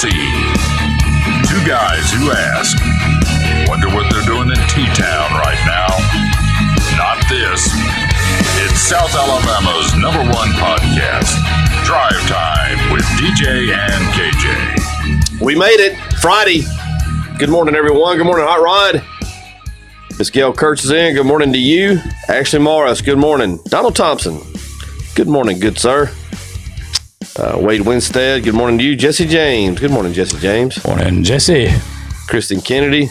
C. Two guys who ask, wonder what they're doing in T-Town right now? Not this. It's South Alabama's #1 podcast, Drive Time with DJ and KJ. We made it. Friday. Good morning, everyone. Good morning, Hot Rod. Miss Gail Kurtz is in. Good morning to you. Ashley Morris, good morning. Donald Thompson, good morning, good sir. Wade Winstead, good morning to you. Jesse James, good morning, Jesse James. Morning, Jesse. Kristen Kennedy,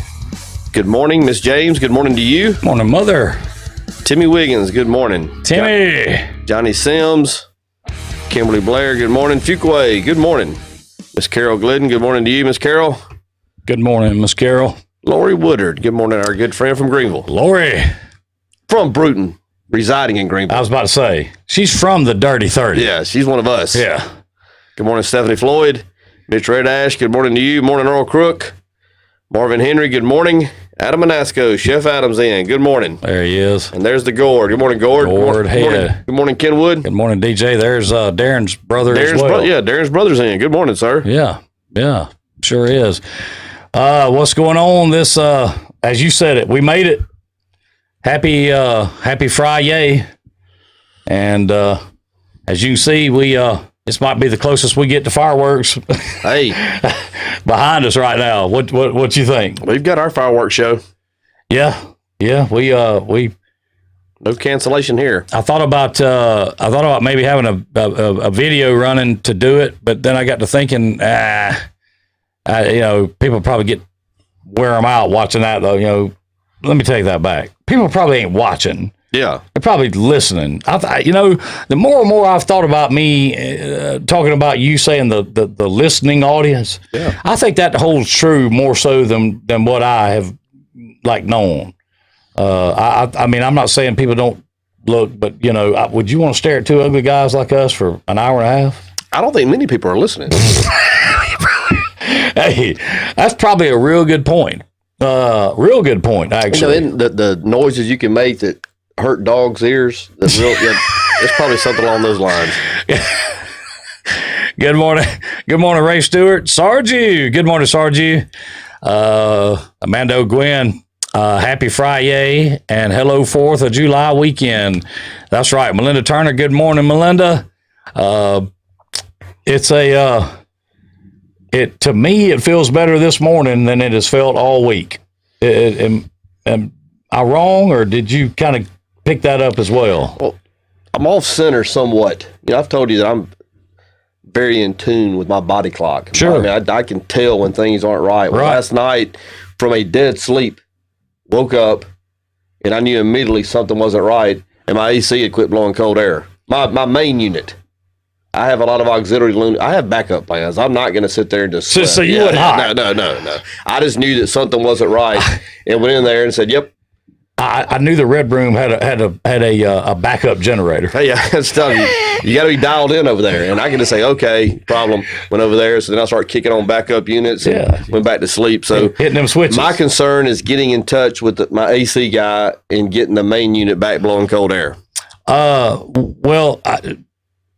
good morning. Miss James, good morning to you. Morning, Mother. Timmy Wiggins, good morning. Timmy. Johnny Sims, Kimberly Blair, good morning. Fuquay, good morning. Miss Carol Glidden, good morning to you, Miss Carol. Good morning, Miss Carol. Lori Woodard, good morning, our good friend from Greenville. Lori. From Bruton, residing in Greenville. I was about to say, she's from the Dirty 30. Yeah, she's one of us. Yeah. Good morning, Stephanie Floyd. Mitch Red Ash, good morning to you. Morning, Earl Crook. Marvin Henry, good morning. Adam Manasco, Chef Adams in. Good morning. There he is. And there's the Gord. Good morning, Gord. Gord, good morning, Ken Wood. Good morning, DJ. There's Darren's brother as well. Darren's brother's in. Good morning, sir. Yeah, sure is. What's going on this, as you said it, we made it. Happy Friday. And as you can see, this might be the closest we get to fireworks. Hey. Behind us right now. What you think? We've got our fireworks show. Yeah. We no cancellation here. I thought about maybe having a video running to do it, but then I got to thinking, people probably wear them out watching that though. Let me take that back. People probably ain't watching. Yeah, they're probably listening. The more and more I've thought about me talking about you saying the listening audience. Yeah, I think that holds true more so than what I have known. I mean, I'm not saying people don't look, but would you want to stare at two ugly guys like us for an hour and a half? I don't think many people are listening. Hey, that's probably a real good point. Real good point, actually. The noises you can make that hurt dogs' ears. It's probably something along those lines. Good morning, Ray Stewart, Sarju. Good morning, Sarju. Amanda O'Gwen. Happy Friday and hello 4th of July weekend. That's right, Melinda Turner. Good morning, Melinda. To me, it feels better this morning than it has felt all week. Am I wrong, or did you kind of pick that up as well? Well, I'm off center somewhat. I've told you that I'm very in tune with my body clock. Sure. I mean, I can tell when things aren't right. Right. Last night, from a dead sleep, woke up, and I knew immediately something wasn't right, and my AC had quit blowing cold air. My main unit. I have a lot of auxiliary units. I have backup plans. I'm not going to sit there and just... So you went hot? No. I just knew that something wasn't right and went in there and said, yep. I knew the Red Room had a backup generator. Hey, I tell you, you got to be dialed in over there. And I can just say, okay, problem. Went over there. So then I started kicking on backup units and went back to sleep. So hitting them switches. My concern is getting in touch with my AC guy and getting the main unit back blowing cold air.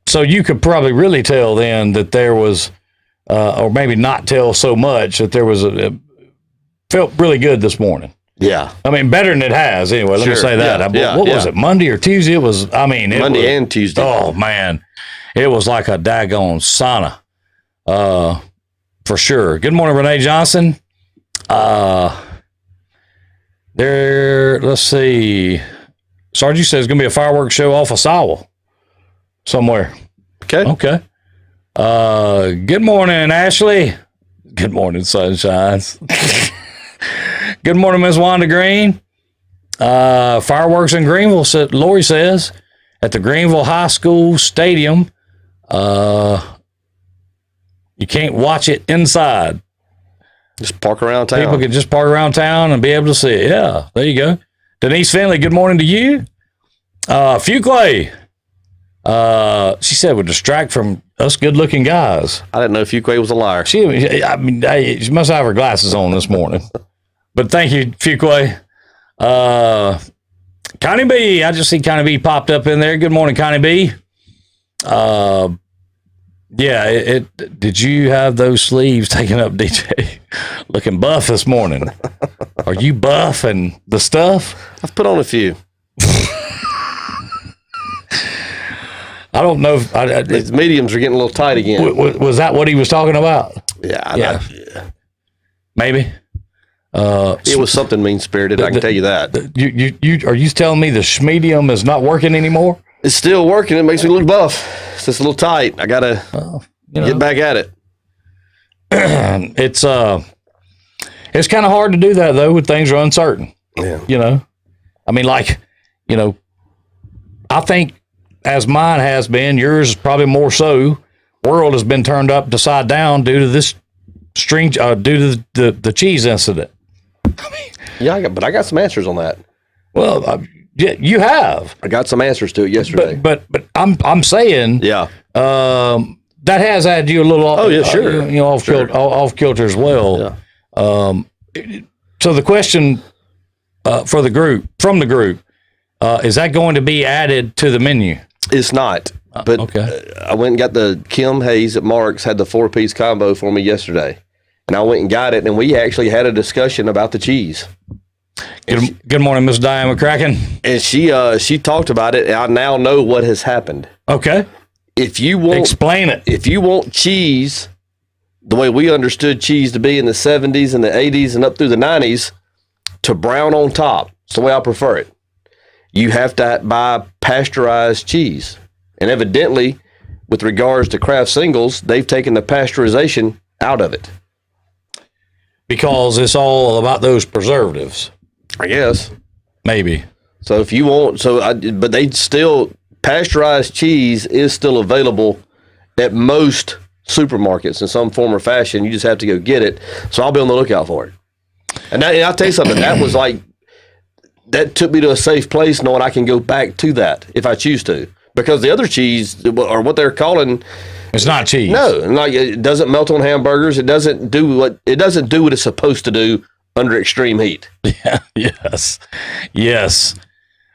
So you could probably really tell then that there was, or maybe not tell so much that there was felt really good this morning. Yeah. I mean, better than it has anyway. Let me say that. What was it, Monday or Tuesday? It was, Monday and Tuesday. Oh, man. It was like a daggone sauna, for sure. Good morning, Renee Johnson. Let's see. Sarge says it's going to be a fireworks show off of Sowell somewhere. Okay. Good morning, Ashley. Good morning, sunshines. Good morning, Ms. Wanda Green. Fireworks in Greenville, Lori says, at the Greenville High School Stadium. You can't watch it inside. Just park around town. People can just park around town and be able to see it. Yeah, there you go. Denise Finley, good morning to you. Fuquay. She said would distract from us good-looking guys. I didn't know Fuquay was a liar. She must have her glasses on this morning. But thank you, Fuquay. Connie B. I just see Connie B popped up in there. Good morning, Connie B. Yeah, did you have those sleeves taken up, DJ? Looking buff this morning. Are you buff and the stuff? I've put on a few. I don't know if These mediums are getting a little tight again. Was that what he was talking about? Yeah. Maybe. It was something mean-spirited, I can tell you that. You are you telling me the schmedium is not working anymore? It's still working. It makes me look buff. It's just a little tight. I got to get back at it. It's kind of hard to do that, though, when things are uncertain. Yeah. I mean, I think as mine has been, yours is probably more so, world has been turned upside down due to this due to the cheese incident. But I got some answers on that. Well, you have. I got some answers to it yesterday. But I'm saying, that has added you a little. Off kilter as well. Yeah. So the question from the group, is that going to be added to the menu? It's not. But okay. I went and got the Kim Hayes at Mark's had the 4-piece combo for me yesterday, and I went and got it, and we actually had a discussion about the cheese. Good morning, Miss Diane McCracken. And she talked about it, and I now know what has happened. Okay. Explain it. If you want cheese the way we understood cheese to be in the 70s and the 80s and up through the 90s, to brown on top, it's the way I prefer it. You have to buy pasteurized cheese. And evidently, with regards to Kraft singles, they've taken the pasteurization out of it. Because it's all about those preservatives. I guess. Maybe. So if you want, but they still, pasteurized cheese is still available at most supermarkets in some form or fashion. You just have to go get it. So I'll be on the lookout for it. And I'll tell you something, that took me to a safe place knowing I can go back to that if I choose to. Because the other cheese, or what they're calling, it's not cheese. No, it doesn't melt on hamburgers. It doesn't do what it's supposed to do under extreme heat. Yeah. Yes.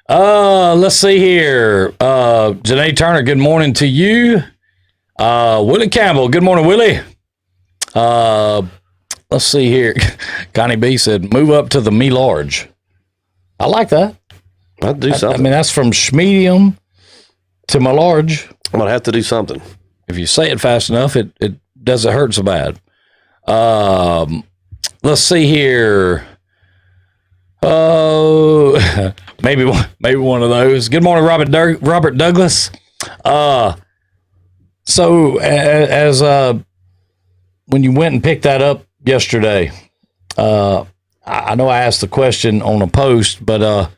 Let's see here. Janae Turner, good morning to you. Willie Campbell, good morning, Willie. Let's see here. Connie B said, move up to the me large. I like that. I'll do something. I mean, that's from schmedium to my large. I'm going to have to do something. If you say it fast enough, it doesn't hurt so bad. Let's see here. Oh, maybe one of those. Good morning, Robert Douglas. So as when you went and picked that up yesterday, I know I asked the question on a post, but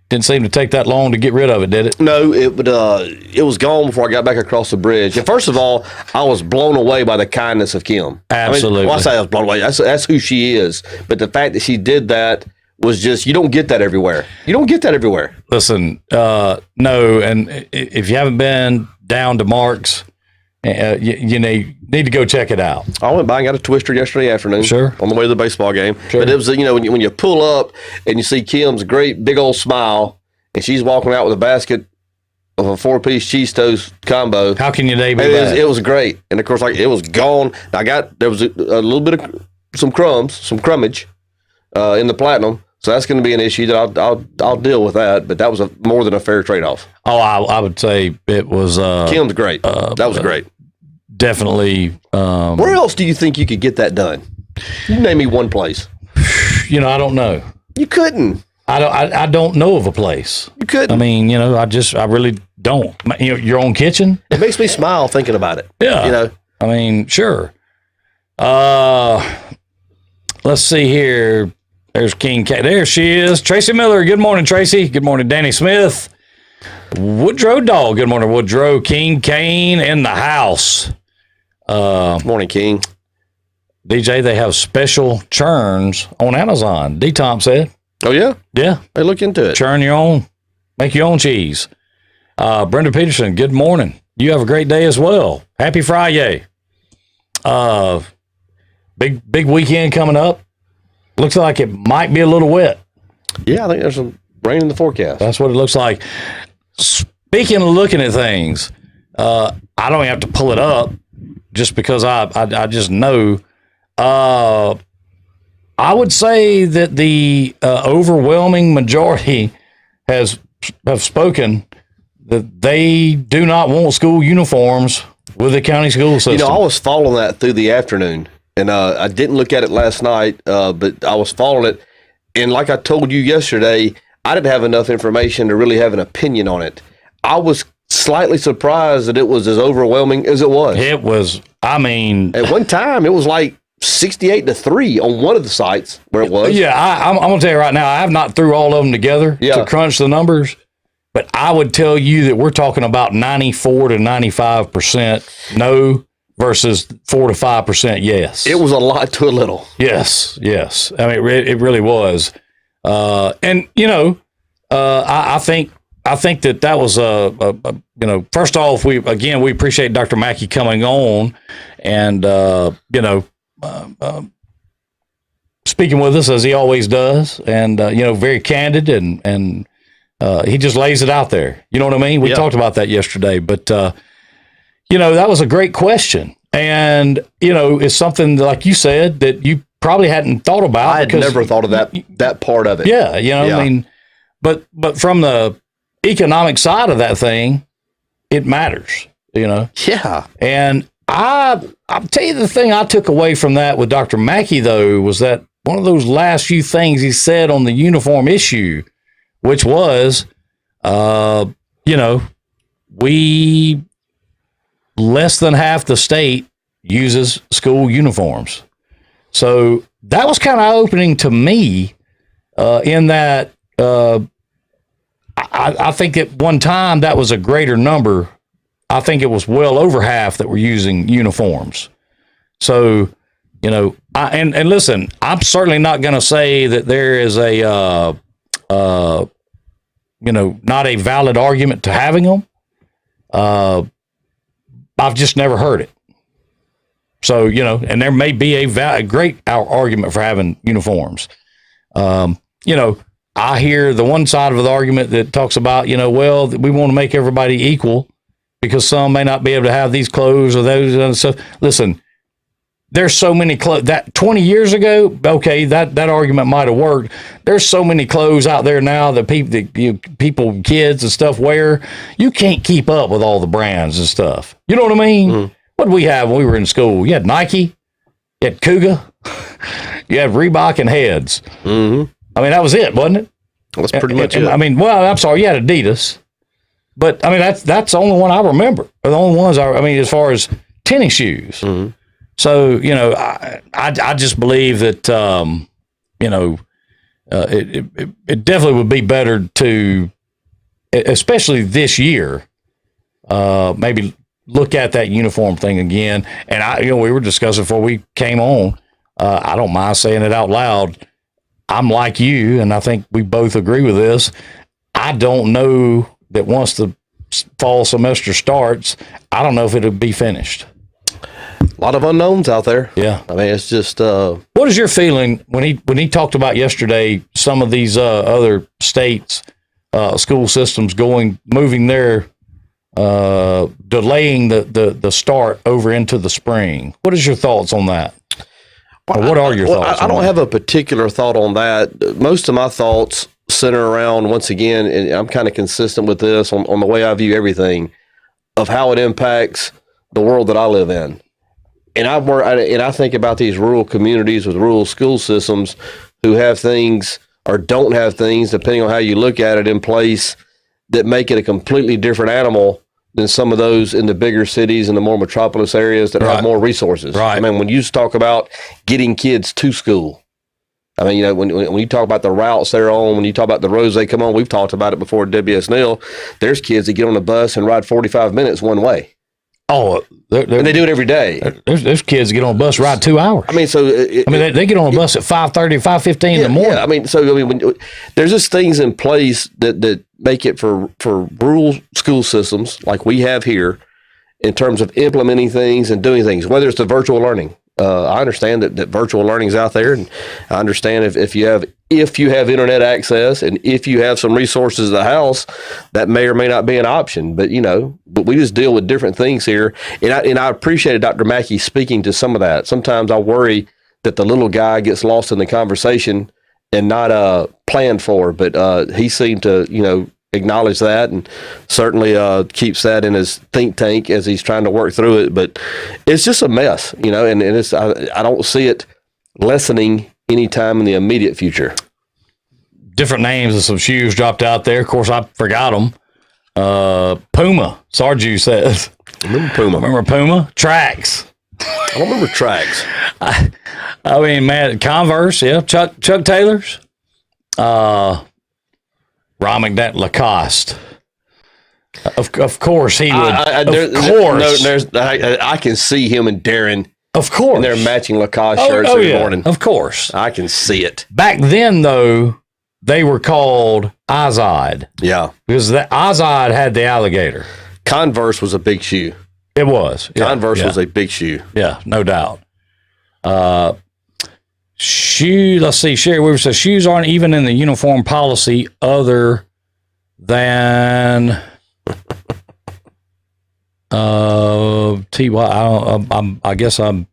didn't seem to take that long to get rid of it, did it? No, it was gone before I got back across the bridge. And first of all, I was blown away by the kindness of Kim. Absolutely. I say I was blown away. That's who she is. But the fact that she did that was just, you don't get that everywhere. Listen, no, and if you haven't been down to Mark's, you need to go check it out. I went by and got a twister yesterday afternoon. Sure. On the way to the baseball game. Sure. But it was, when you pull up and you see Kim's great big old smile and she's walking out with a basket of a 4-piece cheese toast combo. How can your day be bad? It was great. And of course, it was gone. There was a little bit of some crumbage in the platinum. So that's going to be an issue that I'll deal with that. But that was more than a fair trade-off. Oh, I would say it was. Kim's great. That was great. Definitely. Where else do you think you could get that done? You name me one place. I don't know. You couldn't. I don't know of a place. You couldn't. I mean, I really don't. Your own kitchen? It makes me smile thinking about it. Yeah. I mean, sure. Let's see here. There's King K. There she is. Tracy Miller. Good morning, Tracy. Good morning, Danny Smith. Woodrow Dog. Good morning, Woodrow. King Kane in the house. Morning, King. DJ, they have special churns on Amazon. D-Tom said. Oh, yeah? Yeah. Hey, look into it. Churn your own. Make your own cheese. Brenda Peterson, good morning. You have a great day as well. Happy Friday. Big weekend coming up. Looks like it might be a little wet. Yeah, I think there's some rain in the forecast. That's what it looks like. Speaking of looking at things, I don't have to pull it up, just because I just know. I would say that the overwhelming majority have spoken that they do not want school uniforms with the county school system. I was following that through the afternoon, and I didn't look at it last night, but I was following it. And like I told you yesterday, I didn't have enough information to really have an opinion on it. I was slightly surprised that it was as overwhelming as it was. It was, at one time, it was like 68-3 on one of the sites where it was. Yeah, I'm going to tell you right now, I have not threw all of them together to crunch the numbers, but I would tell you that we're talking about 94 to 95% no versus 4 to 5% yes. It was a lot to a little. Yes. I mean, it really was. And, I think that was first off, we appreciate Dr. Mackey coming on and, speaking with us as he always does, and very candid, and he just lays it out there. You know what I mean? We talked about that yesterday, but that was a great question, and it's something like you said that you probably hadn't thought about. I had never thought of that part of it. Yeah, I mean, but from the economic side of that thing, it matters. Yeah, and I'll tell you the thing I took away from that with Dr. Mackey, though, was that one of those last few things he said on the uniform issue, which was, we, less than half the state uses school uniforms. So that was kind of eye-opening to me in that I think at one time that was a greater number. I think it was well over half that were using uniforms. So, and listen, I'm certainly not going to say that there is not a valid argument to having them. I've just never heard it. So, and there may be a great argument for having uniforms. I hear the one side of the argument that talks about, well, we want to make everybody equal, because some may not be able to have these clothes or those other stuff. Listen, there's so many clothes that 20 years ago, okay, that argument might have worked. There's so many clothes out there now that people, kids and stuff wear. You can't keep up with all the brands and stuff. You know what I mean? Mm-hmm. What did we have when we were in school? You had Nike, you had Cougar, you had Reebok and Heads. Mm-hmm. I mean, that was it, wasn't it? That's pretty much it. I mean, well, I'm sorry, you had Adidas. But I mean, that's the only one I remember. The only ones as far as tennis shoes. Mm-hmm. So I just believe that it definitely would be better to, especially this year, maybe look at that uniform thing again. And we were discussing before we came on. I don't mind saying it out loud. I'm like you, and I think we both agree with this. I don't know that once the fall semester starts, I don't know if it'll be finished. A lot of unknowns out there. Yeah. I mean, it's just... What is your feeling when he talked about yesterday some of these other states, school systems moving their, delaying the start over into the spring? What is your thoughts on that? Or what are your thoughts? I don't have a particular thought on that. Most of my thoughts center around, once again, and I'm kind of consistent with this on the way I view everything, of how it impacts the world that I live in. And I think about these rural communities with rural school systems who have things or don't have things, depending on how you look at it, in place that make it a completely different animal than some of those in the bigger cities and the more metropolis areas that have more resources. Right. I mean, when you talk about getting kids to school, I mean, when you talk about the routes they're on, when you talk about the roads they come on, we've talked about it before at WSNL, there's kids that get on a bus and ride 45 minutes one way. Oh, and they do it every day. There's kids that get on a bus, ride 2 hours. I mean, so... they get on a bus at 5:30, 5:15 in the morning. Yeah, I mean, there's just things in place that make it for rural school systems like we have here in terms of implementing things and doing things, whether it's the virtual learning. I understand that virtual learning's out there, and I understand if you have internet access and if you have some resources at the house, that may or may not be an option. But but we just deal with different things here, and I appreciated Dr. Mackey speaking to some of that. Sometimes I worry that the little guy gets lost in the conversation and not planned for, but he seemed to acknowledge that, and certainly keeps that in his think tank as he's trying to work through it. But it's just a mess, and it's I don't see it lessening anytime in the immediate future. Different names of some shoes dropped out there. Of course, I forgot them. Puma, Sarju says. Remember Puma? Tracks. I don't remember Tracks. I mean, man, Converse, yeah. Chuck Taylors. Ron McDaniel, Lacoste. Of course he would. I can see him and Darren. Of course, and they're matching Lacoste shirts every morning. Of course, I can see it. Back then, though, they were called Izod. Yeah, because the Izod had the alligator. Converse was a big shoe. It was. Converse was a big shoe. Yeah, no doubt. Shoe. Let's see. Sherry Weaver says shoes aren't even in the uniform policy other than TY. I guess I'm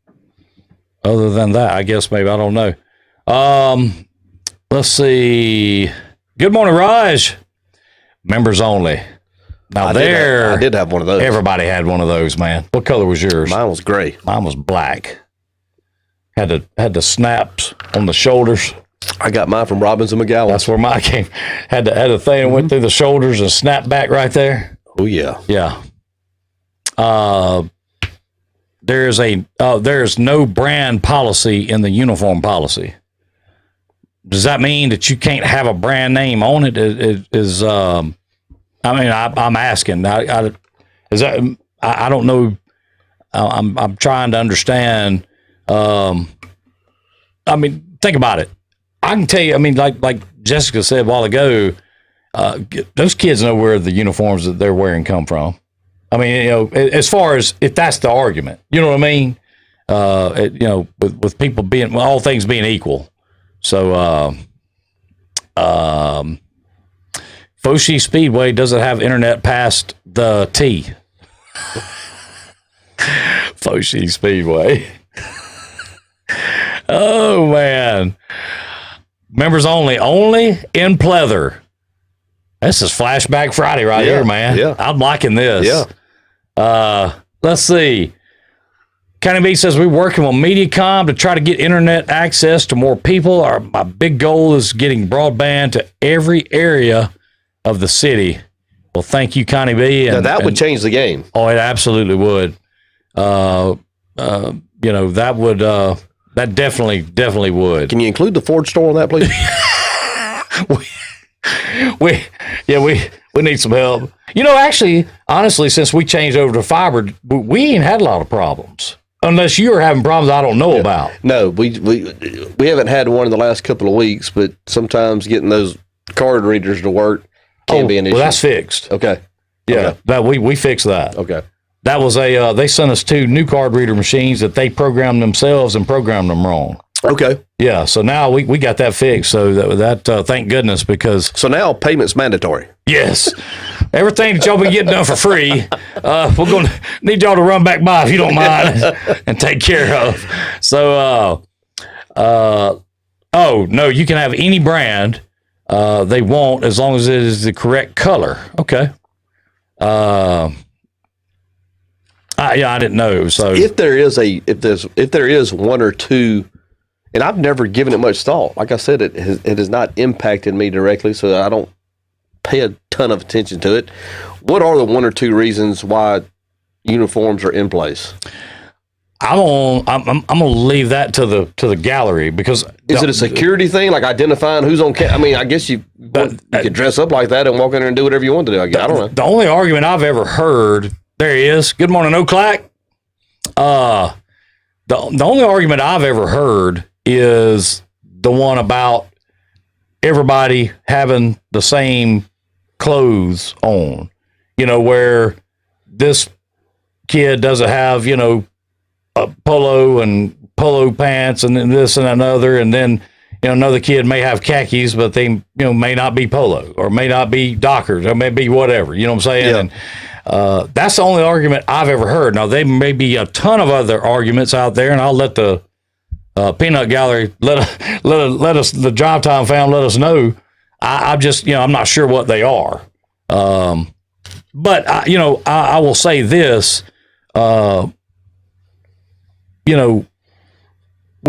other than that. I guess maybe I don't know. Let's see. Good morning, Raj. Members only. Now I did have one of those. Everybody had one of those, man. What color was yours? Mine was gray. Mine was black. Had the snaps on the shoulders. I got mine from Robbins and McGowan. That's where mine came. Had a thing that went through the shoulders and snapped back right there. Oh yeah. Yeah. There's no brand policy in the uniform policy. Does that mean that you can't have a brand name on it? I'm asking. I don't know. I'm trying to understand. Think about it. I can tell you, like Jessica said a while ago, those kids know where the uniforms that they're wearing come from. As far as if that's the argument, you know what I mean? With people being, all things being equal. So, Foshi Speedway doesn't have internet past the T. Foshi Speedway. Oh man. Members only in pleather. This is Flashback Friday right here, man. Yeah. I'm liking this. Yeah. Let's see. County B says we're working with Mediacom to try to get internet access to more people. My big goal is getting broadband to every area of the city. Well, thank you, Connie B. And that would change the game. Oh, it absolutely would. That would that definitely would. Can you include the Ford store on that, please? we need some help. Actually, honestly, since we changed over to fiber, we ain't had a lot of problems. Unless you are having problems I don't know about. No, we haven't had one in the last couple of weeks, but sometimes getting those card readers to work can be an issue. Well, that's fixed. Okay. Yeah, okay. that we fixed that. Okay. That was they sent us 2 new card reader machines that they programmed themselves and programmed them wrong. Okay. Yeah, so now we got that fixed. So that thank goodness, because so now payment's mandatory. Yes, everything that y'all been getting done for free, we're going to need y'all to run back by if you don't mind and take care of. So, oh no, you can have any brand they want as long as it is the correct color. Okay. I didn't know. So if there is one or two, and I've never given it much thought. Like I said, it has not impacted me directly, so I don't pay a ton of attention to it. What are the 1 or 2 reasons why uniforms are in place? I'm gonna leave that to the gallery, because is it a security thing, like identifying who's on camera? I guess you could dress up like that and walk in there and do whatever you want to do. I don't know. The only argument I've ever heard. There he is. Good morning, O'Clack. The only argument I've ever heard is the one about everybody having the same clothes on. Where this kid doesn't have, a polo and polo pants and then this and another, and then another kid may have khakis, but they may not be polo or may not be Dockers or may be whatever. You know what I'm saying? Yeah. And that's the only argument I've ever heard. Now there may be a ton of other arguments out there, and I'll let the peanut gallery let us the Drive Time fam let us know. I'm just I'm not sure what they are. But I will say this, when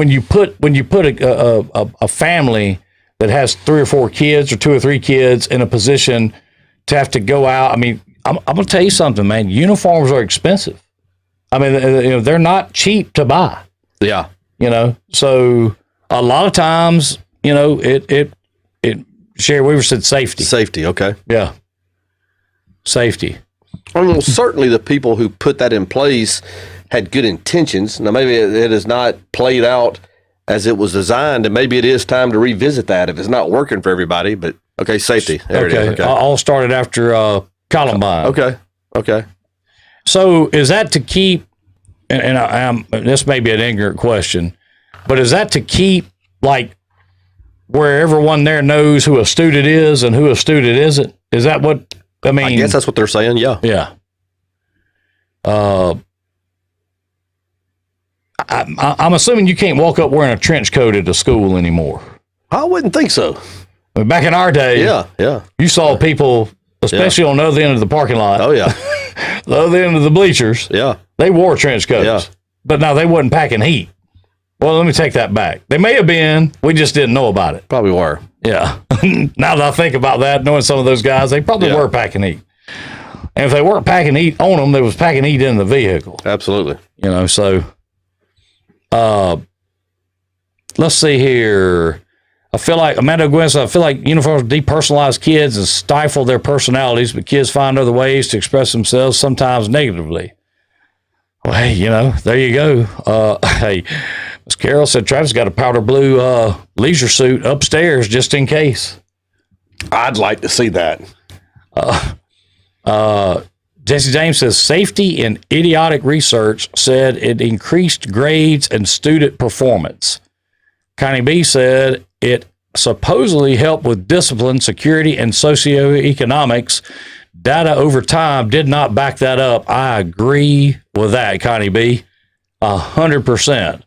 you put a family that has 3 or 4 kids or 2 or 3 kids in a position to have to go out, I mean, I'm gonna tell you something, man. Uniforms are expensive. I mean, they're not cheap to buy. Yeah. So a lot of times, it. Sherry Weaver said safety. Safety. Okay. Yeah. Safety. Well, certainly the people who put that in place had good intentions. Now, maybe it has not played out as it was designed, and maybe it is time to revisit that if it's not working for everybody. But okay, safety. There it is. Okay. All started after Columbine. Okay. So is that to keep? And this may be an ignorant question, but is that to keep where everyone there knows who a student is and who a student isn't? Is that what I mean? I guess that's what they're saying. Yeah. Yeah. I'm assuming you can't walk up wearing a trench coat at a school anymore. I wouldn't think so. Back in our day, yeah, you saw people, especially on the other end of the parking lot. Oh yeah, the other end of the bleachers. Yeah, they wore trench coats. Yeah. But now they wasn't packing heat. Well, let me take that back. They may have been. We just didn't know about it. Probably were. Yeah. Now that I think about that, knowing some of those guys, they probably were packing heat. And if they weren't packing heat on them, they was packing heat in the vehicle. Absolutely. So let's see here. I feel like Amanda Gwynn said, I feel like uniforms depersonalize kids and stifle their personalities, but kids find other ways to express themselves, sometimes negatively. Well, hey, there you go. Hey, Miss Carol said Travis got a powder blue leisure suit upstairs just in case. I'd like to see that. Jesse James says safety and idiotic research said it increased grades and student performance. Connie B said it supposedly helped with discipline, security, and socioeconomics. Data over time did not back that up. I agree with that, Connie B. 100%.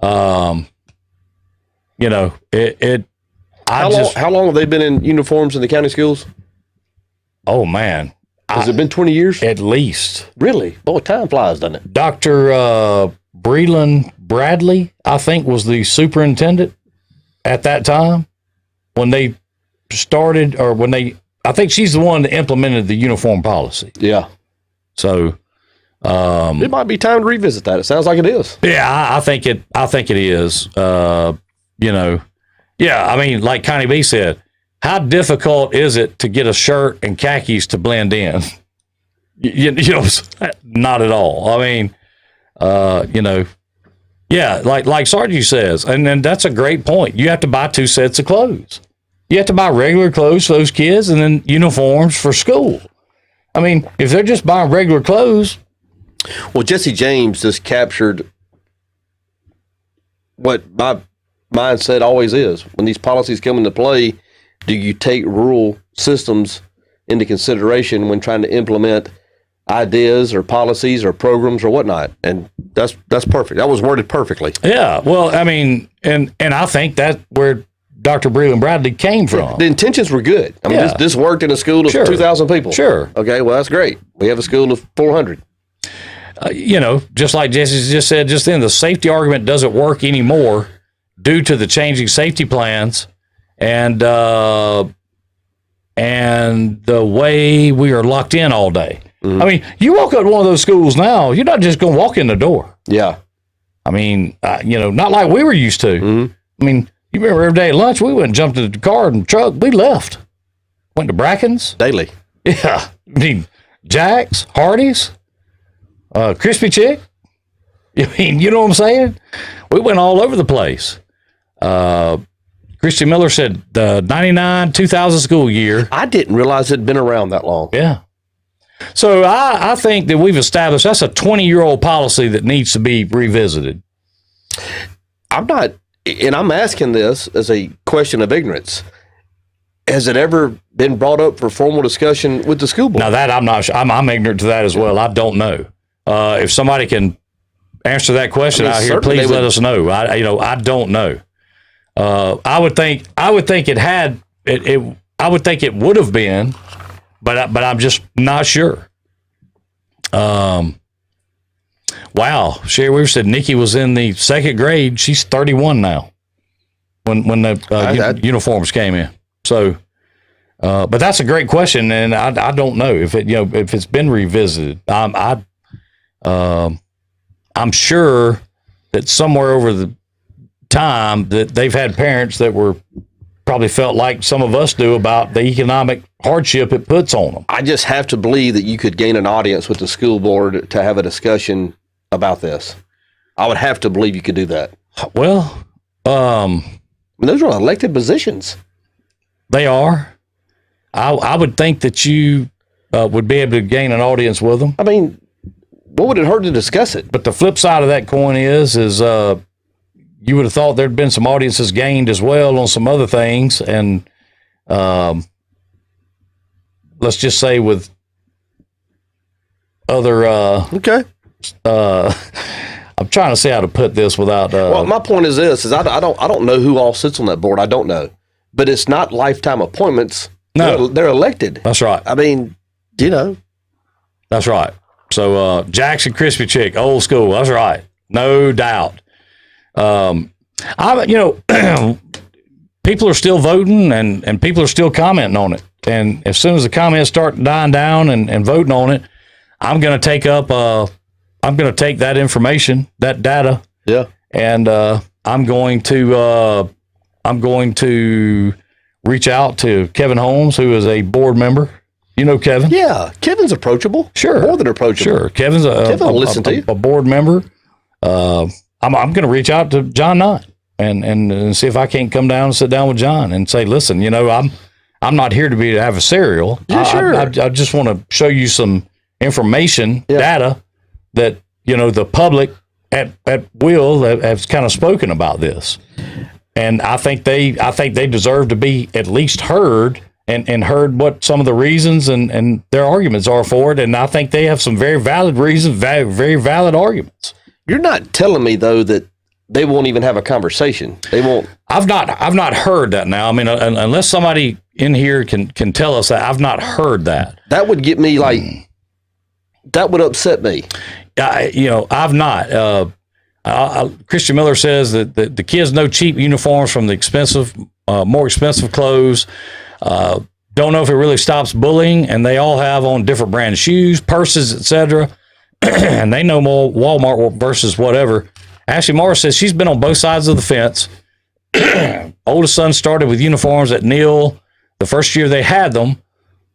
How long have they been in uniforms in the county schools? Oh man, has it been 20 years? At least. Really? Boy, time flies, doesn't it? Dr. Breland Bradley, I think, was the superintendent at that time when they started, I think she's the one that implemented the uniform policy. Yeah. So it might be time to revisit that. It sounds like it is. Yeah, I think it is. Yeah, I mean, like Connie B said, how difficult is it to get a shirt and khakis to blend in? Not at all. I mean, yeah, like Sargey says, and that's a great point. You have to buy 2 sets of clothes. You have to buy regular clothes for those kids and then uniforms for school. I mean, if they're just buying regular clothes. Well, Jesse James just captured what my mindset always is. When these policies come into play, do you take rural systems into consideration when trying to implement ideas or policies or programs or whatnot? And that's perfect. That was worded perfectly. Yeah. Well, I mean, and I think that's where Dr. Breland Bradley came from. The intentions were good. I mean, this worked in a school of 2,000 people. Sure. Okay, well, that's great. We have a school of 400. Just like Jesse just said just then, the safety argument doesn't work anymore due to the changing safety plans and the way we are locked in all day. Mm-hmm. I mean, you walk up to one of those schools now, you're not just going to walk in the door. Yeah. I mean, not like we were used to. Mm-hmm. I mean, you remember every day at lunch, we went and jumped in the car and truck. We left. Went to Bracken's. Daily. Yeah. I mean, Jack's, Hardee's, Crispy Chick. I mean, you know what I'm saying? We went all over the place. Christy Miller said the 99-2000 school year. I didn't realize it had been around that long. Yeah. So I think that we've established that's a 20-year-old policy that needs to be revisited. I'm not, and I'm asking this as a question of ignorance. Has it ever been brought up for formal discussion with the school board? Now that I'm not sure. I'm ignorant to that as well. I don't know. If somebody can answer that question out here, please let us know. I don't know. I would think it had it. I would think it would have been, but I'm just not sure. Wow. Sherry Weaver said Nikki was in the second grade. She's 31 now when the uniforms came in. So, but that's a great question. And I don't know if it's been revisited. I'm sure that somewhere over the time that they've had parents that probably felt like some of us do about the economic hardship it puts on them. I just have to believe that you could gain an audience with the school board to have a discussion about this. I would have to believe you could do that. Well, those are elected positions. They are. I would think that you would be able to gain an audience with them. I mean, what would it hurt to discuss it? But the flip side of that coin is you would have thought there'd been some audiences gained as well on some other things. And let's just say with other, okay. I'm trying to see how to put this without, well, my point is this, I don't know who all sits on that board. I don't know, but it's not lifetime appointments. No, they're elected. That's right. I mean, that's right. So, Jackson Crispy Chick, old school. That's right. No doubt. People are still voting and people are still commenting on it. And as soon as the comments start dying down and voting on it, I'm going to take that information, that data. Yeah. And, I'm going to reach out to Kevin Holmes, who is a board member. You know Kevin? Yeah. Kevin's approachable. Sure. More than approachable. Sure. Kevin will listen to you. A board member. I'm going to reach out to John Knott and see if I can't come down and sit down with John and say, listen, I'm not here to have a cereal. Yeah, sure. I just want to show you some information, data that, the public at will have kind of spoken about this. And I think they deserve to be at least heard and heard what some of the reasons and their arguments are for it. And I think they have some very valid reasons, very valid arguments. You're not telling me though that they won't even have a conversation. They won't. I've not heard that now. I mean, unless somebody in here can tell us that, I've not heard that. That would get me that would upset me. I've not. Christian Miller says that the kids know cheap uniforms from the more expensive clothes. Don't know if it really stops bullying, and they all have on different brand shoes, purses, etc. And they know more Walmart versus whatever. Ashley Morris says she's been on both sides of the fence. Oldest son started with uniforms at Neal the first year they had them.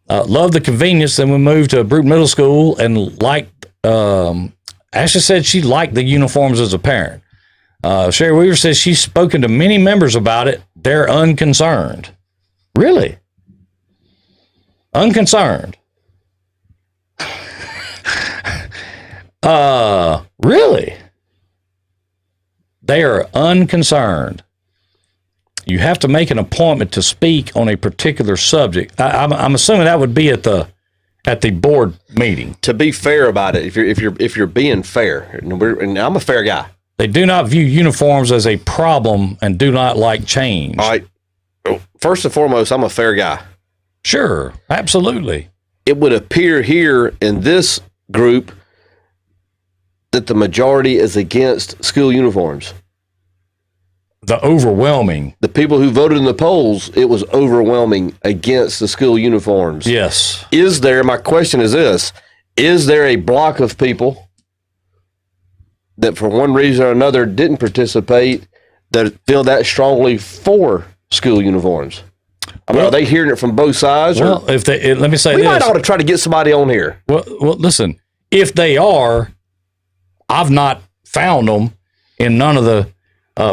Loved the convenience. Then we moved to Brute Middle School and liked. Ashley said she liked the uniforms as a parent. Sherry Weaver says she's spoken to many members about it. They're unconcerned. Really? Unconcerned? Really? They are unconcerned. You have to make an appointment to speak on a particular subject. I'm assuming that would be at the board meeting. To be fair about it, if you're being fair, and I'm a fair guy. They do not view uniforms as a problem and do not like change. All right. First and foremost, I'm a fair guy. Sure, absolutely. It would appear here in this group that the majority is against school uniforms. The people who voted in the polls, it was overwhelming against the school uniforms. Yes. My question is this, is there a block of people that for one reason or another didn't participate that feel that strongly for school uniforms? I mean, are they hearing it from both sides? Well, let me say we this. might ought to try to get somebody on here. Well, listen, if they are, I've not found them in none of the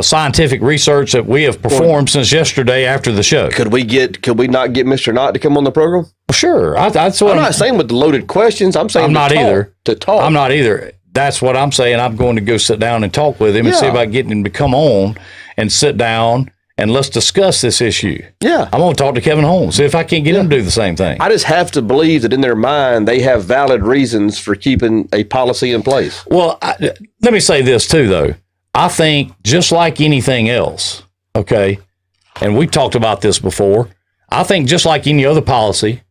scientific research that we have performed since yesterday after the show. Could we not get Mr. Knott to come on the program? Well, sure. I'm not saying with the loaded questions. I'm saying to talk. I'm not either. that's what I'm saying. I'm going to go sit down and talk with him and see if I can get him to come on and sit down and let's discuss this issue. Yeah. I'm going to talk to Kevin Holmes, see if I can't get him to do the same thing. I just have to believe that in their mind, they have valid reasons for keeping a policy in place. Well, let me say this too, though. I think just like anything else, okay, and we've talked about this before, I think just like any other policy,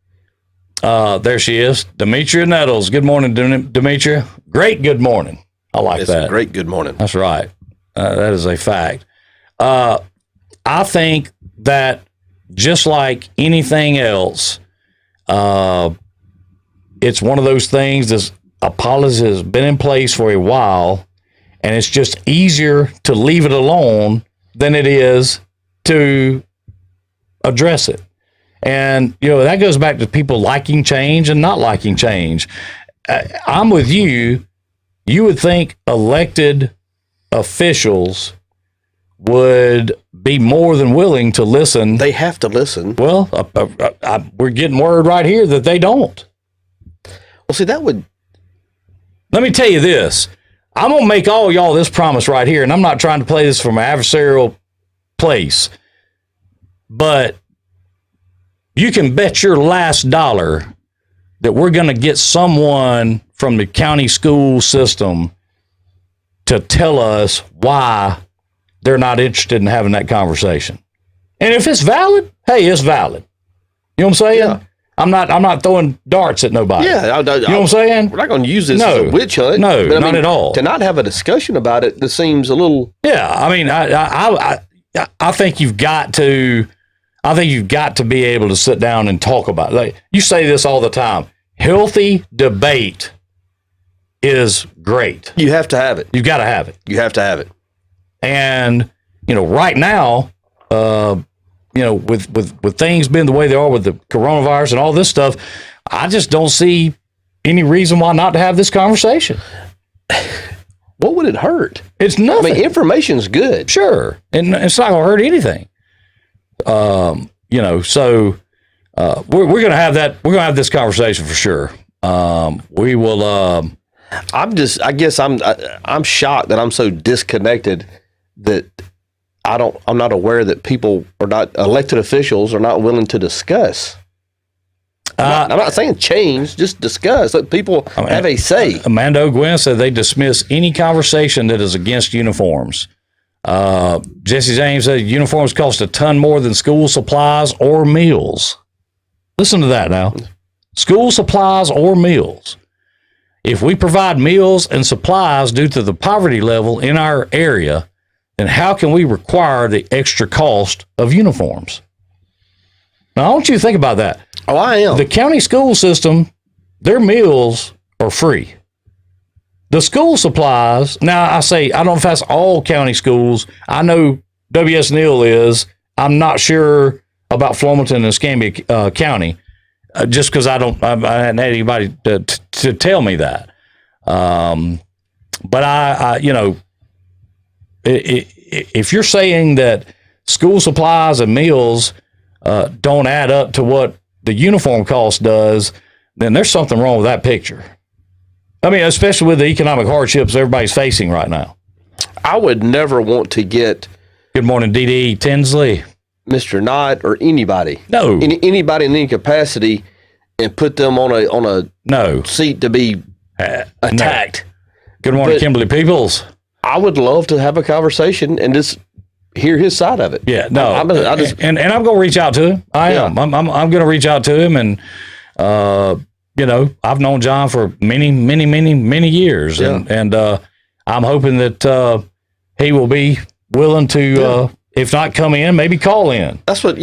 there she is, Demetria Nettles. Good morning, Demetria. Great good morning. I like that. A great good morning. That's right. That is a fact. I think that just like anything else, it's one of those things that a policy has been in place for a while, and it's just easier to leave it alone than it is to address it. And, that goes back to people liking change and not liking change. I'm with you. You would think elected officials would be more than willing to listen. They have to listen. Well, we're getting word right here that they don't. Well, see, that would... Let me tell you this. I'm going to make all y'all this promise right here, and I'm not trying to play this from an adversarial place, but you can bet your last dollar that we're going to get someone from the county school system to tell us why they're not interested in having that conversation. And if it's valid, hey, it's valid. You know what I'm saying? Yeah. I'm not throwing darts at nobody. Yeah. You know what I'm saying? We're not going to use this as a witch hunt. No, but not at all. To not have a discussion about it, this seems a little... Yeah, I mean, I think you've got to... I think you've got to be able to sit down and talk about it. Like, you say this all the time. Healthy debate is great. You have to have it. You've got to have it. You have to have it. And, right now, with things being the way they are with the coronavirus and all this stuff, I just don't see any reason why not to have this conversation. What would it hurt? It's nothing. I mean, information's good. Sure. And it's not going to hurt anything. So we're going to have that. We're going to have this conversation for sure. We will. I guess I'm shocked that I'm so disconnected that I'm not aware that people are not elected officials are not willing to discuss. I'm not saying change, just discuss. Let people have a say. Amanda O'Gwen said they dismiss any conversation that is against uniforms. Jesse James said uniforms cost a ton more than school supplies or meals. Listen to that now. School supplies or meals. If we provide meals and supplies due to the poverty level in our area, then how can we require the extra cost of uniforms? Now, I want you to think about that. Oh, I am. The county school system, their meals are free. The school supplies, now I don't know if that's all county schools. I know W.S. Neal is. I'm not sure about Flomaton and Escambia County, just because I hadn't had anybody to tell me that. But if you're saying that school supplies and meals don't add up to what the uniform cost does, then there's something wrong with that picture. I mean, especially with the economic hardships everybody's facing right now. I would never want to get... Good morning, D.D. Tinsley. Mr. Knott or anybody. No. Anybody in any capacity and put them on a seat to be attacked. No. Good morning, Kimberly Peoples. I would love to have a conversation and just hear his side of it. Yeah, no. I'm going to reach out to him. I am. I'm going to reach out to him, and I've known John for many years, and I'm hoping that he will be willing to, if not come in, maybe call in. That's what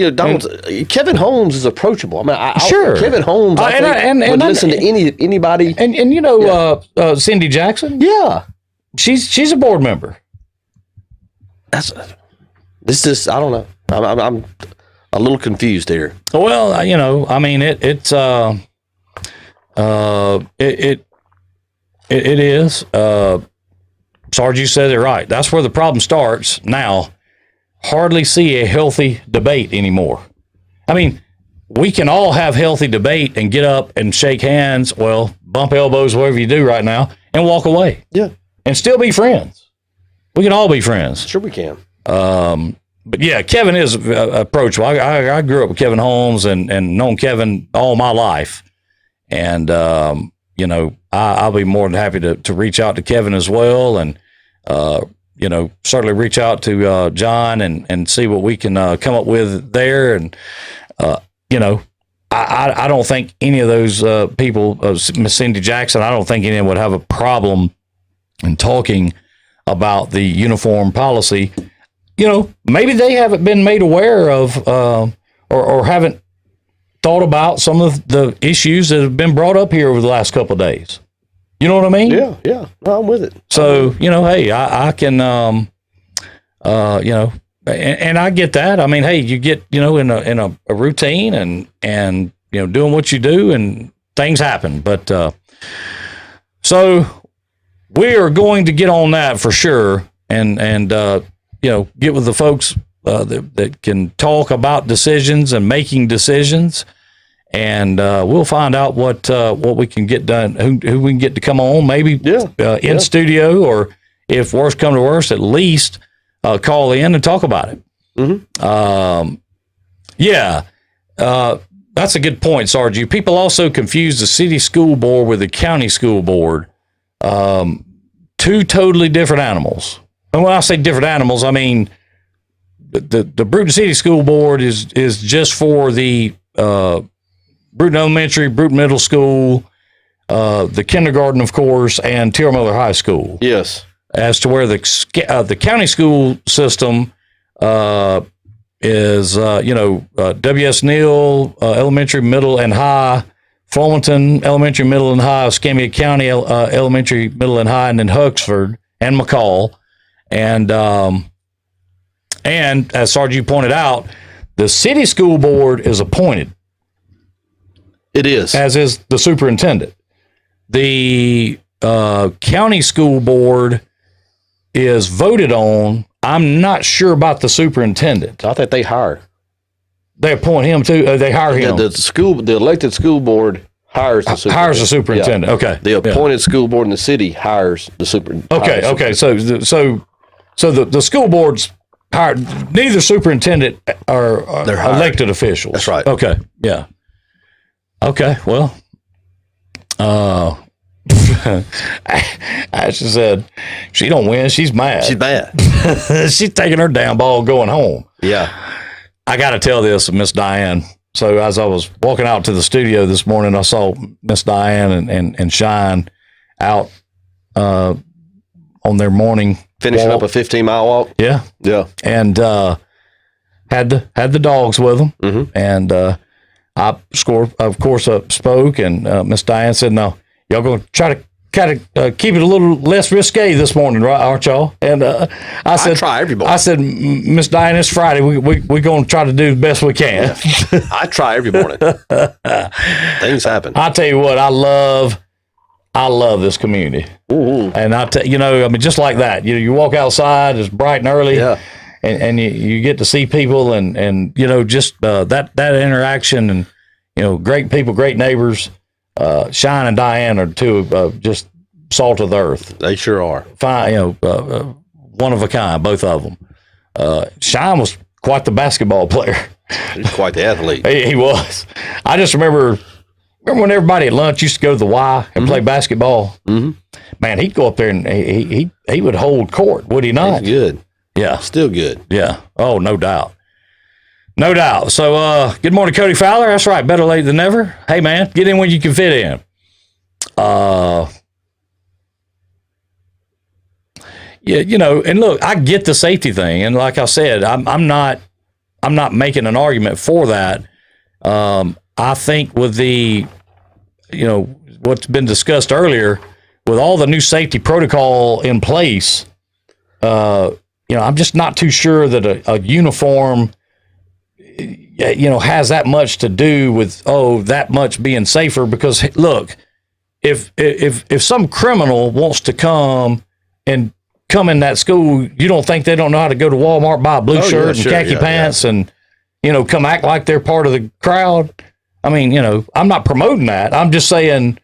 Kevin Holmes is approachable. I mean, sure, Kevin Holmes would listen to anybody. And Cindy Jackson. Yeah, she's a board member. This is I don't know. I'm a little confused here. Well, I mean it is. Sarge, said it right. That's where the problem starts now. Hardly see a healthy debate anymore. I mean, we can all have healthy debate and get up and shake hands, bump elbows, whatever you do right now, and walk away. Yeah. And still be friends. We can all be friends. Sure we can. But yeah, Kevin is approachable. I grew up with Kevin Holmes and known Kevin all my life. And, you know, I'll be more than happy to reach out to Kevin as well. And, you know, certainly reach out to John and see what we can come up with there. And, you know, I don't think any of those people, Miss Cindy Jackson, I don't think any of them would have a problem in talking about the uniform policy. You know, maybe they haven't been made aware of or haven't thought about some of the issues that have been brought up here over the last couple of days. You know what I mean? Yeah, yeah. No, I'm with it. So, you know, hey, I can, you know, and I get that. I mean, hey, you get, you know, in a routine and, you know, doing what you do and things happen. But, so we are going to get on that for sure. And, you know, get with the folks, that can talk about decisions and making decisions. And we'll find out what we can get done, who we can get to come on, maybe in studio, or if worse come to worse, at least call in and talk about it. Mm-hmm. That's a good point, Sarge. People also confuse the city school board with the county school board. Two totally different animals. And when I say different animals, I mean the Bruton City School Board is just for the Bruton Elementary, Bruton Middle School, the kindergarten, of course, and Terrell Miller High School. Yes. As to where the county school system is, you know, W.S. Neal Elementary, Middle, and High, Flemington Elementary, Middle, and High, Escambia County Elementary, Middle, and High, and then Huxford and McCall. And as Sarge, you pointed out, the city school board is appointed. It is. As is the superintendent. The county school board is voted on. I'm not sure about the superintendent. I think they hire. They appoint him too. They hire him. The elected school board hires the superintendent. Hires the superintendent. Yeah. Okay. The appointed school board in the city hires the superintendent. Okay. So the school board's hired. Neither superintendent are elected officials. That's right. Okay. Yeah. Okay. Well, Ashley said she don't win. She's mad. She's mad. She's taking her damn ball going home. Yeah. I got to tell this of Miss Diane. So as I was walking out to the studio this morning, I saw Miss Diane and Shine out on their morning finishing walk. up a 15-mile walk. Yeah. And had the dogs with them. Mm-hmm. And I of course spoke, and Miss Diane said, "No, y'all going to try to kind of keep it a little less risque this morning, right? Aren't y'all?" And I said, "I try every morning." I said, "Miss Diane, it's Friday. We're going to try to do the best we can." I try every morning. Things happen. I tell you what, I love this community. Mm-hmm. And you know, I mean, just like that, you walk outside, it's bright and early. Yeah. And you get to see people and you know, just that interaction, and you know, great people, great neighbors. Shine and Diane are two just salt of the earth. They sure are. Fine, you know, one of a kind, both of them. Shine was quite the basketball player. He's quite the athlete. He was. I just remember when everybody at lunch used to go to the Y and play basketball. Mm-hmm. Man, he'd go up there and he would hold court, would he not? He's good. Yeah. Still good. Yeah. Oh, no doubt. No doubt. So, good morning, Cody Fowler. That's right. Better late than never. Hey, man, get in when you can fit in. Yeah, you know, and look, I get the safety thing. And like I said, I'm not making an argument for that. I think with the, you know, what's been discussed earlier, with all the new safety protocol in place, you know, I'm just not too sure that a uniform, you know, has that much to do with, that much being safer. Because look, if some criminal wants to come in that school, you don't think they don't know how to go to Walmart, buy a blue shirt and khaki pants and, you know, come act like they're part of the crowd? I mean, you know, I'm not promoting that. I'm just saying,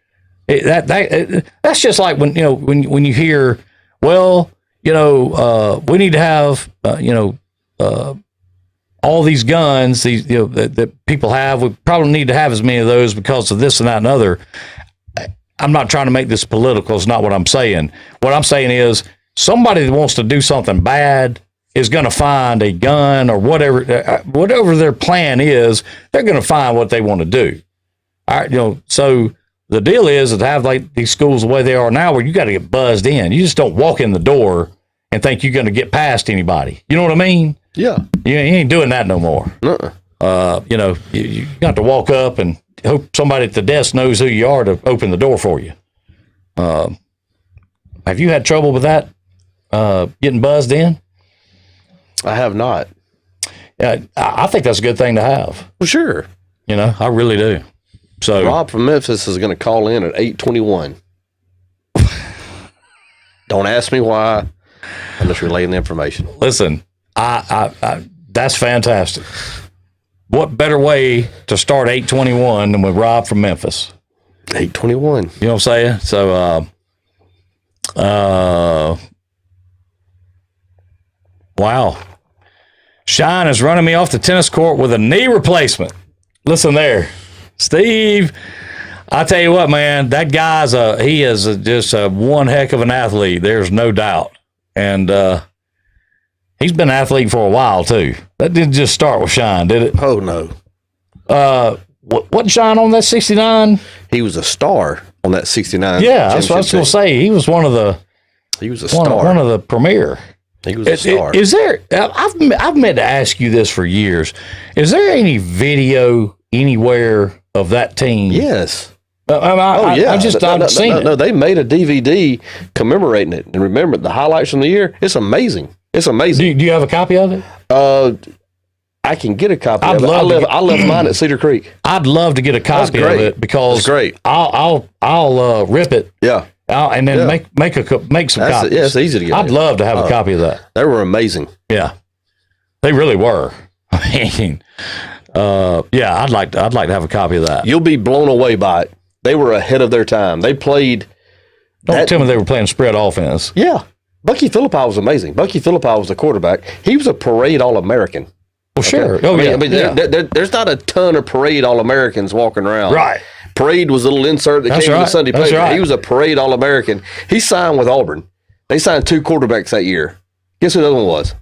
That's just like when when you hear, well, we need to have all these guns, that people have. We probably need to have as many of those because of this and that and other. I'm not trying to make this political. It's not what I'm saying. What I'm saying is somebody that wants to do something bad is going to find a gun or whatever their plan is. They're going to find what they want to do. All right, so the deal is to have like these schools the way they are now, where you got to get buzzed in. You just don't walk in the door and think you're going to get past anybody. You know what I mean? Yeah. You ain't doing that no more. You got to walk up and hope somebody at the desk knows who you are to open the door for you. Have you had trouble with that? Getting buzzed in? I have not. Yeah, I think that's a good thing to have. Well, sure. I really do. So Rob from Memphis is going to call in at 8:21. Don't ask me why. I'm just relaying the information. Listen, I that's fantastic. What better way to start 8:21 than with Rob from Memphis? 8:21. You know what I'm saying? So, wow. Shine is running me off the tennis court with a knee replacement. Listen there, Steve. I tell you what, man, that guy's he is just one heck of an athlete. There's no doubt. And he's been an athlete for a while, too. That didn't just start with Shine, did it? Oh, no. What Shine on that 69? He was a star on that 69. Yeah, that's what I was going to say. He was one of the... He was a star. One of the premier. He was a star. Is there... I've meant to ask you this for years. Is there any video anywhere of that team? Yes. Yeah. I've seen it. No, they made a DVD commemorating it. And remember, the highlights from the year, it's amazing. It's amazing. Do you have a copy of it? I can get a copy of it. I left mine at Cedar Creek. I'd love to get a copy of it because that's great. I'll rip it. Yeah. And then make some copies. Yeah, it's easy to get. I'd love to have a copy of that. They were amazing. Yeah. They really were. I mean, I'd like to have a copy of that. You'll be blown away by it. They were ahead of their time. They played. Don't tell me they were playing spread offense. Yeah. Bucky Philippi was amazing. Bucky Philippi was the quarterback. He was a parade All-American. Well, sure. Okay? There's not a ton of parade All-Americans walking around. Right. Parade was a little insert that came in the Sunday paper. Right. He was a parade All-American. He signed with Auburn. They signed 2 quarterbacks that year. Guess who the other one was?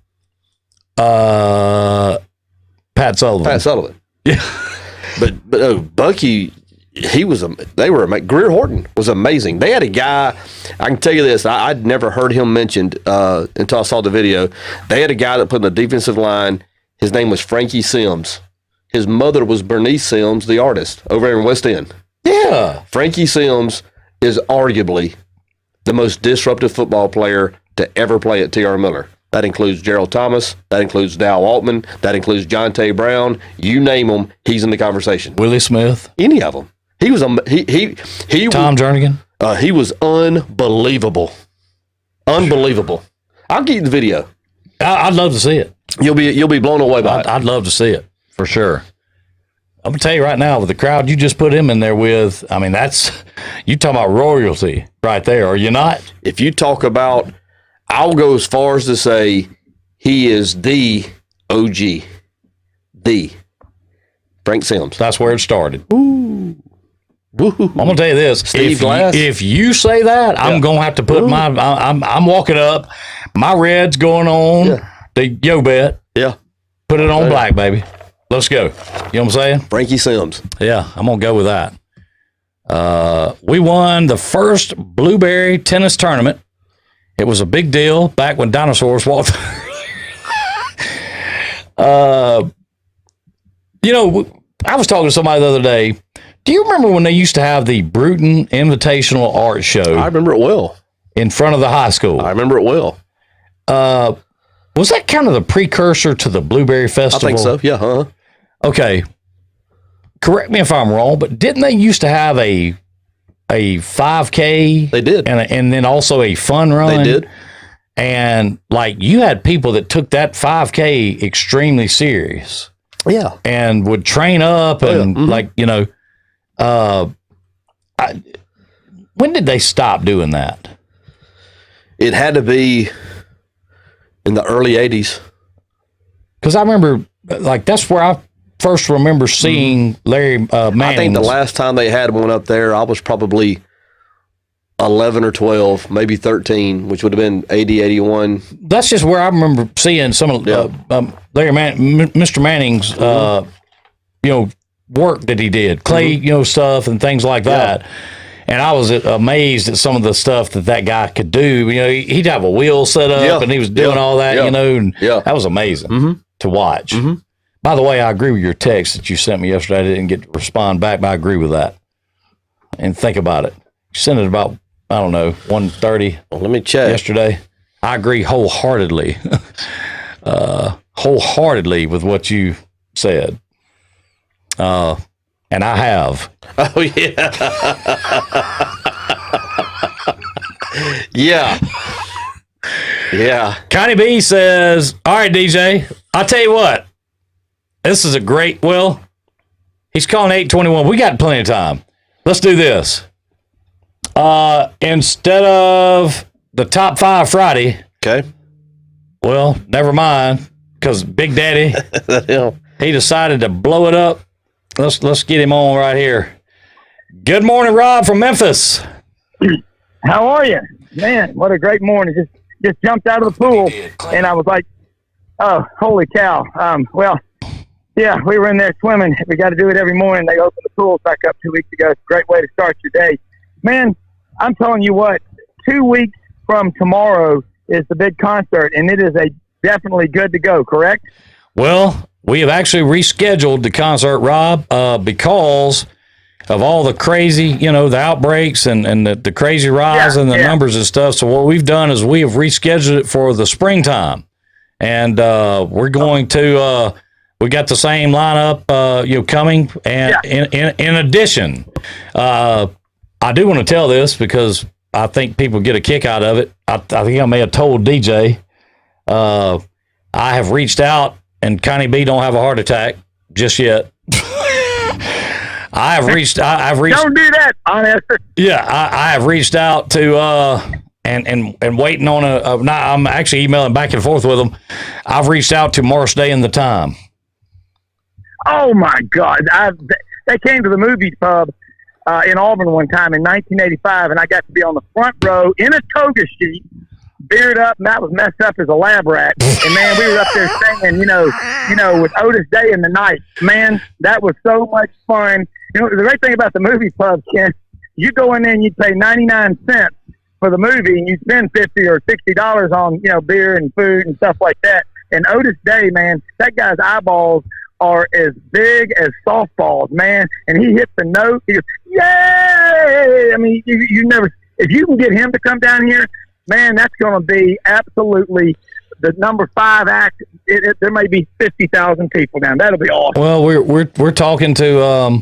Pat Sullivan. Yeah. But Bucky, Greer Horton was amazing. They had a guy, I can tell you this, I'd never heard him mentioned until I saw the video. They had a guy that put in the defensive line. His name was Frankie Sims. His mother was Bernice Sims, the artist, over in West End. Yeah. Frankie Sims is arguably the most disruptive football player to ever play at T.R. Miller. That includes Gerald Thomas. That includes Dow Altman. That includes John Tay Brown. You name them, he's in the conversation. Willie Smith. Any of them. He was Tom Jernigan. He was unbelievable. Unbelievable. I'll get you the video. I'd love to see it. You'll be blown away by it. I'd love to see it for sure. I'm gonna tell you right now, with the crowd you just put him in there with, I mean, that's you talking about royalty right there, are you not? If you talk about, I'll go as far as to say he is the OG, the Frank Sims. That's where it started. Ooh. I'm gonna tell you this: if you say that, I'm gonna have to put I'm walking up, my red's going on the Yo Bet. Yeah, put it on black, baby. Let's go. You know what I'm saying? Frankie Sims. Yeah, I'm gonna go with that. We won the first Blueberry tennis tournament. It was a big deal back when dinosaurs walked. I was talking to somebody the other day. Do you remember when they used to have the Bruton Invitational Art Show? I remember it well. In front of the high school. I remember it well. Was that kind of the precursor to the Blueberry Festival? I think so, yeah. Huh? Okay. Correct me if I'm wrong, but didn't they used to have a 5K? They did. And then also a fun run? They did. And, you had people that took that 5K extremely serious. Yeah. And would train up and, when did they stop doing that? It had to be in the early 80s. Because I remember, like, that's where I first remember seeing Larry Manning. I think the last time they had one up there, I was probably 11 or 12, maybe 13, which would have been 80, 81. That's just where I remember seeing some of Mr. Manning's, work that he did, clay, stuff and things like that. And I was amazed at some of the stuff that guy could do. He'd have a wheel set up and he was doing all that, and that was amazing to watch. By the way, I agree with your text that you sent me yesterday. I didn't get to respond back, but I agree with that. And think about it. You sent it about, 1:30. Well, let me check. Yesterday. I agree wholeheartedly. Wholeheartedly with what you said. And I have. Oh, yeah. Yeah. Connie B says, all right, DJ, I'll tell you what. This is a great, he's calling 8:21. We got plenty of time. Let's do this. Instead of the top 5 Friday. Okay. Well, never mind, because Big Daddy, he decided to blow it up. Let's get him on right here. Good morning, Rob from Memphis. How are you? Man, what a great morning. Just jumped out of the pool, and I was like, oh, holy cow. We were in there swimming. We got to do it every morning. They opened the pools back up 2 weeks ago. It's a great way to start your day. Man, I'm telling you what, 2 weeks from tomorrow is the big concert, and it is definitely good to go, correct? Well, we have actually rescheduled the concert, Rob, because of all the crazy, the outbreaks and the crazy rise in the numbers and stuff. So what we've done is we have rescheduled it for the springtime. And we're going to we got the same lineup coming. And in addition, I do want to tell this because I think people get a kick out of it. I think I may have told DJ I have reached out, and Connie B don't have a heart attack just yet. I've reached. Don't do that, honest. Yeah, I have reached out to and waiting on I'm actually emailing back and forth with them. I've reached out to Morris Day and the Time. Oh my God! They came to the movie pub in Auburn one time in 1985, and I got to be on the front row in a toga sheet, beard up, and that was messed up as a lab rat. And man, we were up there singing, with Otis Day in the Night. Man, that was so much fun. The great thing about the movie pub, Ken, you go in there and you pay 99 cents for the movie, and you spend $50 or $60 on beer and food and stuff like that. And Otis Day, man, that guy's eyeballs are as big as softballs, man. And he hit the note. He goes, yay! I mean, you never, if you can get him to come down here, man, that's going to be absolutely the number 5 act. There may be 50,000 people down. That'll be awesome. Well, we're talking to,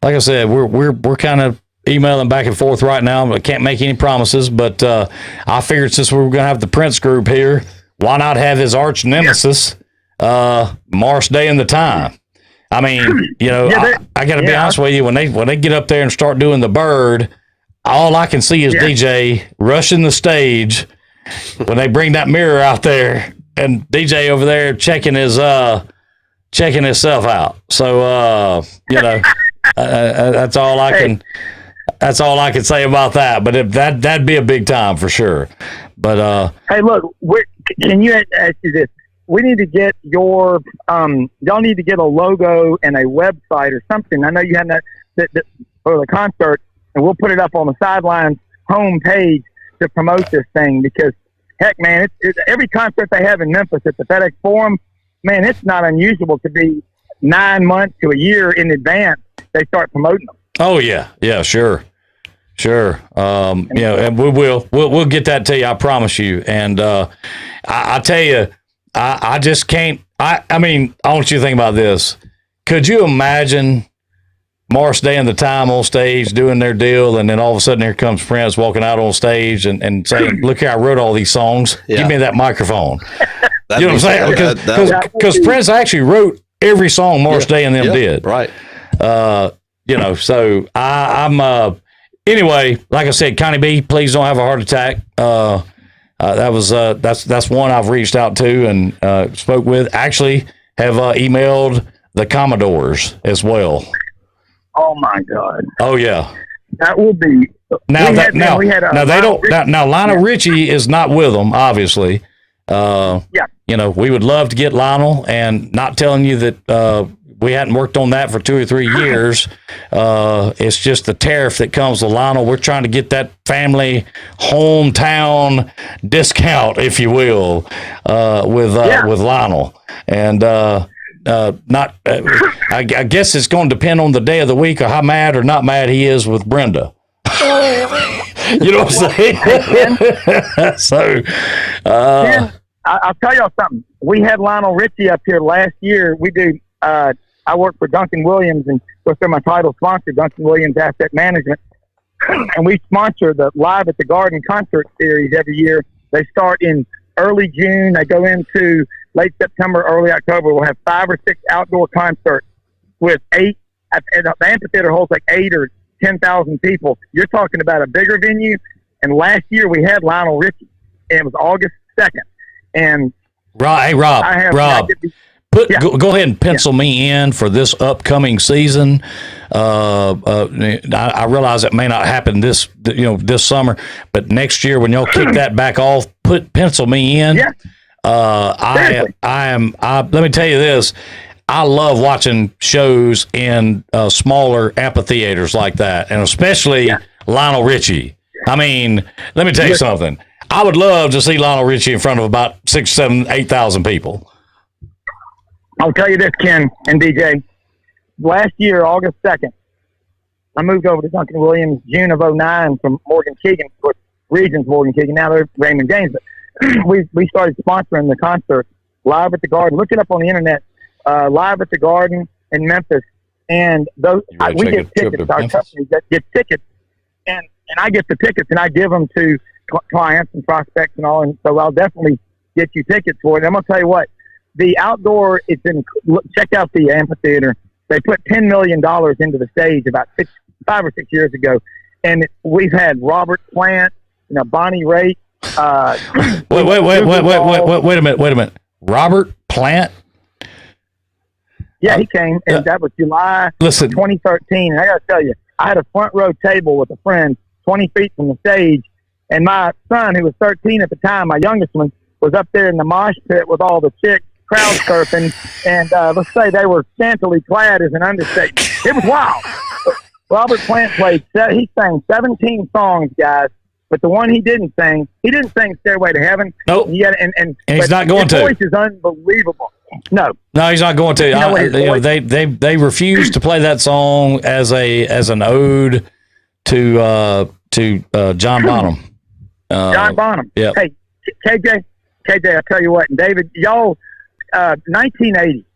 like I said, we're kind of emailing back and forth right now. I can't make any promises, but I figured since we were going to have the Prince group here, why not have his arch nemesis, Morris Day and the Time? I mean, I got to be honest with you. When they get up there and start doing the bird, all I can see is DJ rushing the stage when they bring that mirror out there, and DJ over there checking himself out. So that's all I can. That's all I can say about that. But that'd be a big time for sure. But hey, look, can you ask you this? We need to get your y'all need to get a logo and a website or something. I know you have that for the concert, and we'll put it up on the Sidelines homepage to promote this thing, because heck, man, it's every concert they have in Memphis at the FedEx Forum, man, it's not unusual to be 9 months to a year in advance they start promoting them. Oh yeah, sure. And we'll get that to you, I promise you. And I tell you, I just can't. I mean, I want you to think about this. Could you imagine Morris Day and the Time on stage doing their deal, and then all of a sudden here comes Prince walking out on stage and saying, "Look here, I wrote all these songs. Give me that microphone." You know what I'm saying? Because Prince actually wrote every song Morris Day and them did. Right. So I'm anyway, like I said, Connie B, please don't have a heart attack. That's one I've reached out to and spoke with. Actually, have emailed the Commodores as well. Oh my God! Oh yeah, that will be now. Lionel Richie is not with them, obviously. We would love to get Lionel, and not telling you that we hadn't worked on that for 2 or 3 years. It's just the tariff that comes with Lionel. We're trying to get that family hometown discount, if you will, with Lionel. And I guess it's going to depend on the day of the week or how mad or not mad he is with Brenda. You know what I'm saying? So, I'll tell y'all something. We had Lionel Richie up here last year. We do. I work for Duncan Williams, and they're my title sponsor, Duncan Williams Asset Management, and we sponsor the Live at the Garden concert series every year. They start in early June. They go into late September, early October. We'll have 5 or 6 outdoor concerts with 8. And the amphitheater holds like 8 or 10,000 people. You're talking about a bigger venue. And last year we had Lionel Richie, and it was August 2nd. And Rob, go ahead and pencil me in for this upcoming season. I realize it may not happen this summer, but next year when y'all kick that back off, pencil me in. Yeah. Let me tell you this. I love watching shows in smaller amphitheaters like that, and especially Lionel Richie. I mean, let me tell you something. I would love to see Lionel Richie in front of about 6, 7, 8,000 people. I'll tell you this, Ken and DJ. Last year, August 2nd, I moved over to Duncan Williams June of 2009 from Morgan Keegan, of course, Regions Morgan Keegan. Now they're Raymond James. But we started sponsoring the concert Live at the Garden. Look it up on the internet. Live at the Garden in Memphis. And those we get tickets. Our company get tickets. And I get the tickets, and I give them to clients and prospects and all. And so I'll definitely get you tickets for it. And I'm going to tell you what. The outdoor, check out the amphitheater. They put $10 million into the stage about 5 or 6 years ago. And we've had Robert Plant, Bonnie Raitt. Wait a minute. Robert Plant? Yeah, he came, and that was July 2013. And I got to tell you, I had a front row table with a friend 20 feet from the stage. And my son, who was 13 at the time, my youngest one, was up there in the mosh pit with all the chicks crowd surfing, and let's say they were scantily clad is an understatement. It was wild. Robert Plant he sang 17 songs, guys, but the one he didn't sing Stairway to Heaven. Nope. And he's not going to. His voice is unbelievable. No, he's not going to. They refused to play that song as an ode to John Bonham. John Bonham. Yeah. Hey, KJ, I tell you what, and David, y'all. 1980,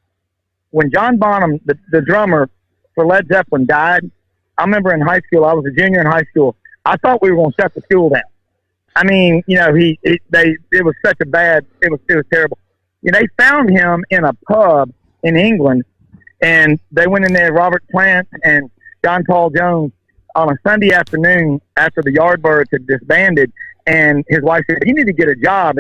when John Bonham, the drummer for Led Zeppelin, died. I remember in high school, I was a junior in high school. I thought we were going to shut the school down. I mean, it was such a bad. It was terrible. They found him in a pub in England, and they went in there. Robert Plant and John Paul Jones on a Sunday afternoon after the Yardbirds had disbanded, and his wife said he needed to get a job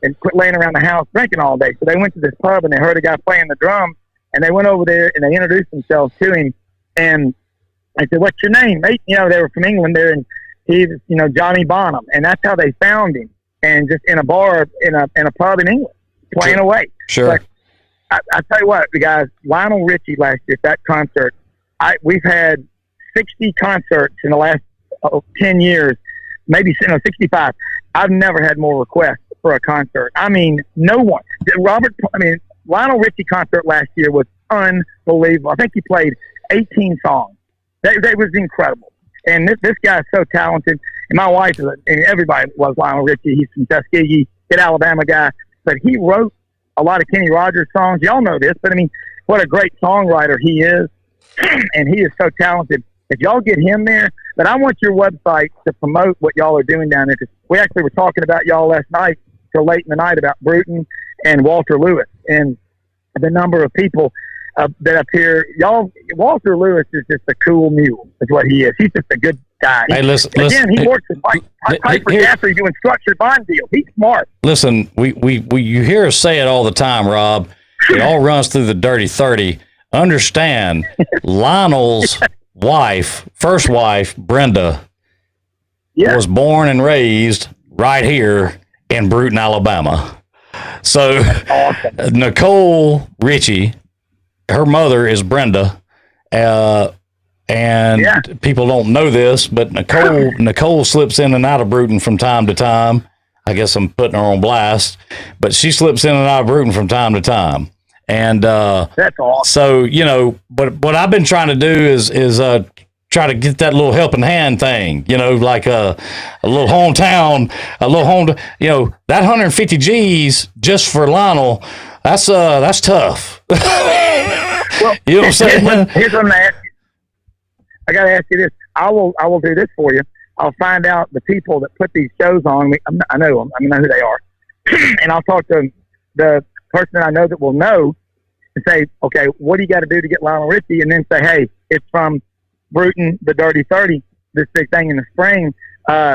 and quit laying around the house drinking all day. So they went to this pub, and they heard a guy playing the drums, and they went over there, and they introduced themselves to him. And I said, "What's your name?" They were from England there, and he was, Johnny Bonham. And that's how they found him. And just in a bar, in a pub in England, playing away. Sure. But I tell you what, guys, Lionel Richie last year, that concert, we've had 60 concerts in the last 10 years, maybe 65. I've never had more requests for a concert. I mean, no one. Lionel Richie concert last year was unbelievable. I think he played 18 songs. That was incredible. And this guy's so talented. And my wife, and everybody loves Lionel Richie. He's from Tuskegee, good Alabama guy. But he wrote a lot of Kenny Rogers songs. Y'all know this, but what a great songwriter he is. And he is so talented. If y'all get him there, but I want your website to promote what y'all are doing down there. Because we actually were talking about y'all last night till late in the night about Bruton and Walter Lewis and the number of people that up here. Y'all, Walter Lewis is just a cool mule. Is what he is. He's just a good guy. Hey, listen. He works with Piper Jaffray doing structured bond deals. He's smart. Listen, we you hear us say it all the time, Rob. It all runs through the dirty 30. Understand, Lionel's first wife, Brenda, was born and raised right here in Bruton, Alabama. So awesome. Nicole Ritchie, her mother is Brenda, and people don't know this, but Nicole slips in and out of Bruton from time to time. I guess I'm putting her on blast, but she slips in and out of Bruton from time to time. And that's awesome. So, you know, but what I've been trying to do is try to get that little helping hand thing, you know, like a little hometown, you know, that 150 G's just for Lionel. That's tough. Well, you know what I'm saying? Here's what I'm gonna ask you. I gotta ask you this. I will do this for you. I'll find out the people that put these shows on. I know them. I know who they are, and I'll talk to the person that I know that will know and say, okay, what do you got to do to get Lionel Richie? And then say, hey, it's from Bruton, the Dirty 30, this big thing in the spring.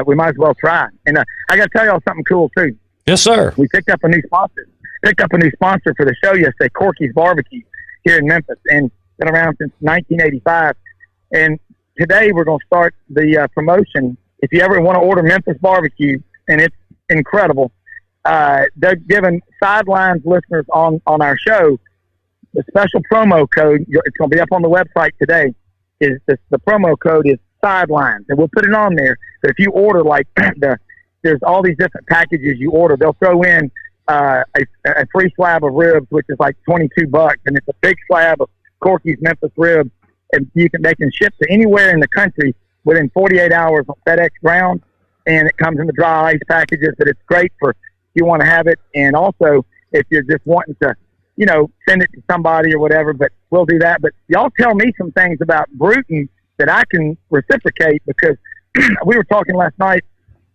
We might as well try. And I got to tell y'all something cool too. Yes, sir. We picked up a new sponsor. For the show yesterday, Corky's Barbecue here in Memphis, and been around since 1985. And today we're going to start the promotion. If you ever want to order Memphis barbecue, and it's incredible, they're giving Sidelines listeners on our show the special promo code. It's going to be up on the website today. The promo code is Sidelines, and we'll put it on there. But if you order there's all these different packages you order, they'll throw in a free slab of ribs, which is like $22, and it's a big slab of Corky's Memphis ribs, and they can ship to anywhere in the country within 48 hours on FedEx ground, and it comes in the dry ice packages. But it's great for if you want to have it, and also if you're just wanting to, you know, send it to somebody or whatever. But we'll do that. But y'all tell me some things about Bruton that I can reciprocate, because we were talking last night.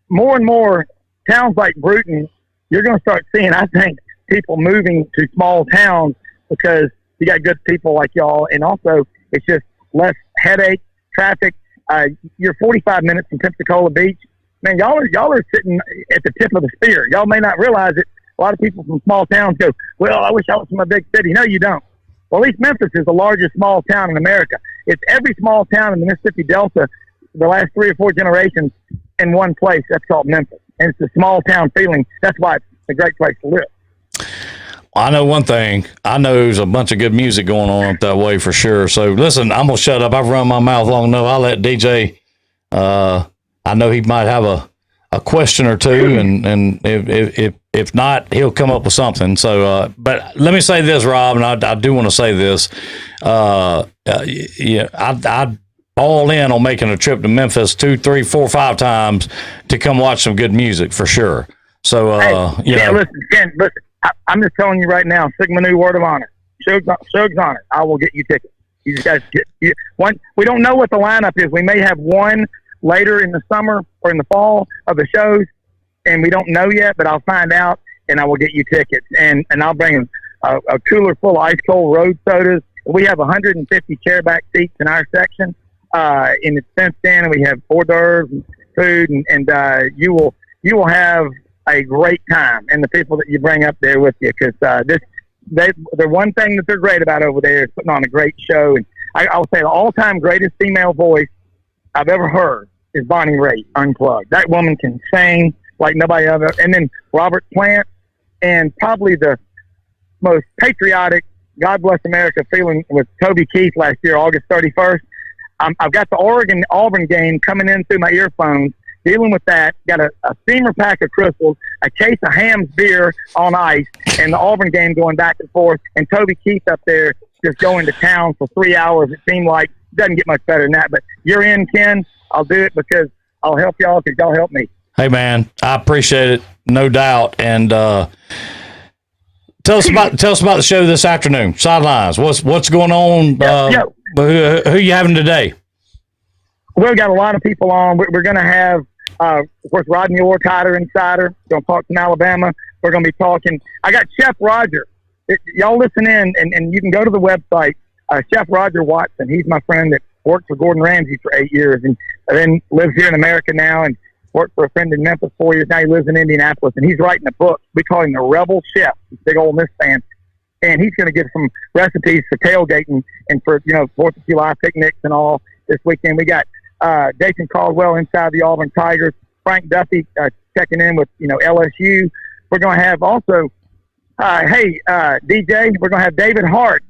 More and more towns like Bruton, you're going to start seeing, I think, people moving to small towns because you got good people like y'all, and also it's just less headache, traffic. You're 45 minutes from Pensacola Beach. Man, y'all are sitting at the tip of the spear. Y'all may not realize it. A lot of people from small towns go, well, I wish I was from a big city. No, you don't. Well, at least Memphis is the largest small town in America. It's every small town in the Mississippi Delta, the last 3 or 4 generations, in one place. That's called Memphis. And it's a small town feeling. That's why it's a great place to live. I know one thing. I know there's a bunch of good music going on up that way for sure. So listen, I'm gonna shut up. I've run my mouth long enough. I'll let DJ. I know he might have a question or two, and if not, he'll come up with something. So, but let me say this, Rob, and I do want to say this. I'd all in on making a trip to Memphis 2, 3, 4, 5 times to come watch some good music for sure. So, listen, Ken, listen. I'm just telling you right now, Sigma Nu word of honor. Shug's honor. I will get you tickets. You just guys get one. We don't know what the lineup is. We may have one later in the summer or in the fall of the shows, and we don't know yet. But I'll find out, and I will get you tickets. And I'll bring a cooler full of ice cold road sodas. We have 150 chairback seats in our section, and it's fenced in, and we have hors d'oeuvres and food, and you will have a great time, and the people that you bring up there with you, because the one thing that they're great about over there is putting on a great show. And I'll say the all-time greatest female voice I've ever heard is Bonnie Raitt, Unplugged. That woman can sing like nobody ever. And then Robert Plant, and probably the most patriotic God Bless America feeling with Toby Keith last year, August 31st. I've got the Oregon-Auburn game coming in through my earphones, dealing with that, got a steamer pack of crystals, a case of Ham's beer on ice, and the Auburn game going back and forth, and Toby Keith up there just going to town for 3 hours. It seemed like it doesn't get much better than that. But you're in, Ken. I'll do it because I'll help y'all because y'all help me. Hey, man, I appreciate it, no doubt. And tell us about the show this afternoon. Sidelines. What's going on? Who you having today? We've got a lot of people on. We're going to have, of course, Rodney Orr, Tider Insider. Going to talk from Alabama. We're going to be talking. I got Chef Roger y'all listen in, and you can go to the website. Chef Roger Watson, he's my friend that worked for Gordon Ramsay for 8 years, and then lives here in America now, and worked for a friend in Memphis 4 years. Now he lives in Indianapolis, and he's writing a book. We call him the Rebel Chef. He's a big Ole Miss fan. And he's going to give some recipes for tailgating and for, 4th of July picnics and all this weekend. We got Jason Caldwell inside the Auburn Tigers, Frank Duffy checking in with, LSU. We're going to have also, DJ, we're going to have David Hart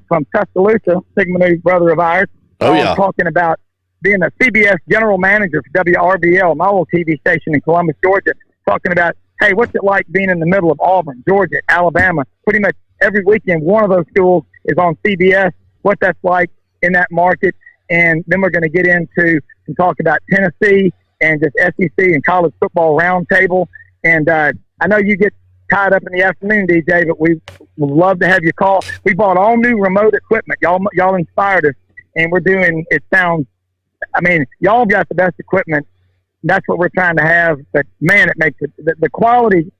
from Tuscaloosa, Sigma Nu brother of ours. Oh, yeah. Talking about being a CBS general manager for WRBL, my old TV station in Columbus, Georgia, talking about, hey, what's it like being in the middle of Auburn, Georgia, Alabama, pretty much every weekend, one of those schools is on CBS, what that's like in that market. And then we're going to get into and talk about Tennessee and just SEC and college football roundtable. And I know you get tied up in the afternoon, DJ, but we would love to have you call. We bought all new remote equipment. Y'all inspired us, and we're doing, it sounds, y'all got the best equipment. That's what we're trying to have. But, man, it makes it, the quality,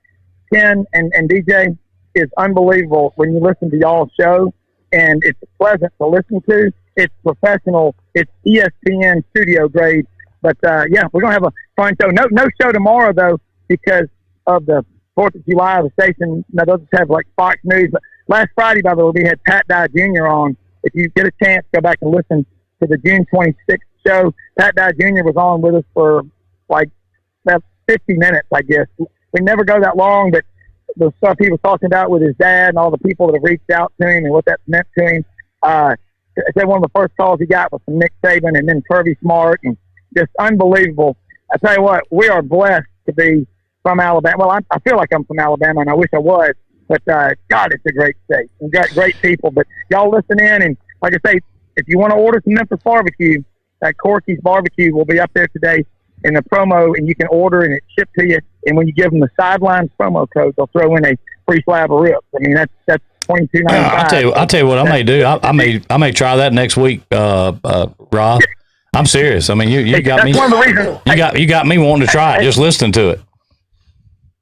Ken and DJ, is unbelievable when you listen to y'all's show, and it's pleasant to listen to. It's professional. It's ESPN studio grade. But we're gonna have a fun show. No show tomorrow though because of the 4th of July. The station they'll just have like Fox News. But last Friday, by the way, we had Pat Dye Jr. on. If you get a chance, go back and listen to the June 26th show. Pat Dye Jr. was on with us for like about 50 minutes, I guess. We never go that long, but the stuff he was talking about with his dad and all the people that have reached out to him and what that's meant to him. I said one of the first calls he got was from Nick Saban and then Kirby Smart, and just unbelievable. I tell you what, we are blessed to be from Alabama. Well, I feel like I'm from Alabama, and I wish I was. But, God, it's a great state. We've got great people. But y'all listen in, and like I say, if you want to order some Memphis barbecue, that Corky's Barbecue will be up there today in the promo, and you can order and it's shipped to you. And when you give them the Sidelines promo code, they'll throw in a free slab of ribs. I mean, that's $22.95. I'll tell you what I may do. I may try that next week, Rob. I'm serious. I mean, you got me. One of the reasons you got me wanting to try it. Just listening to it.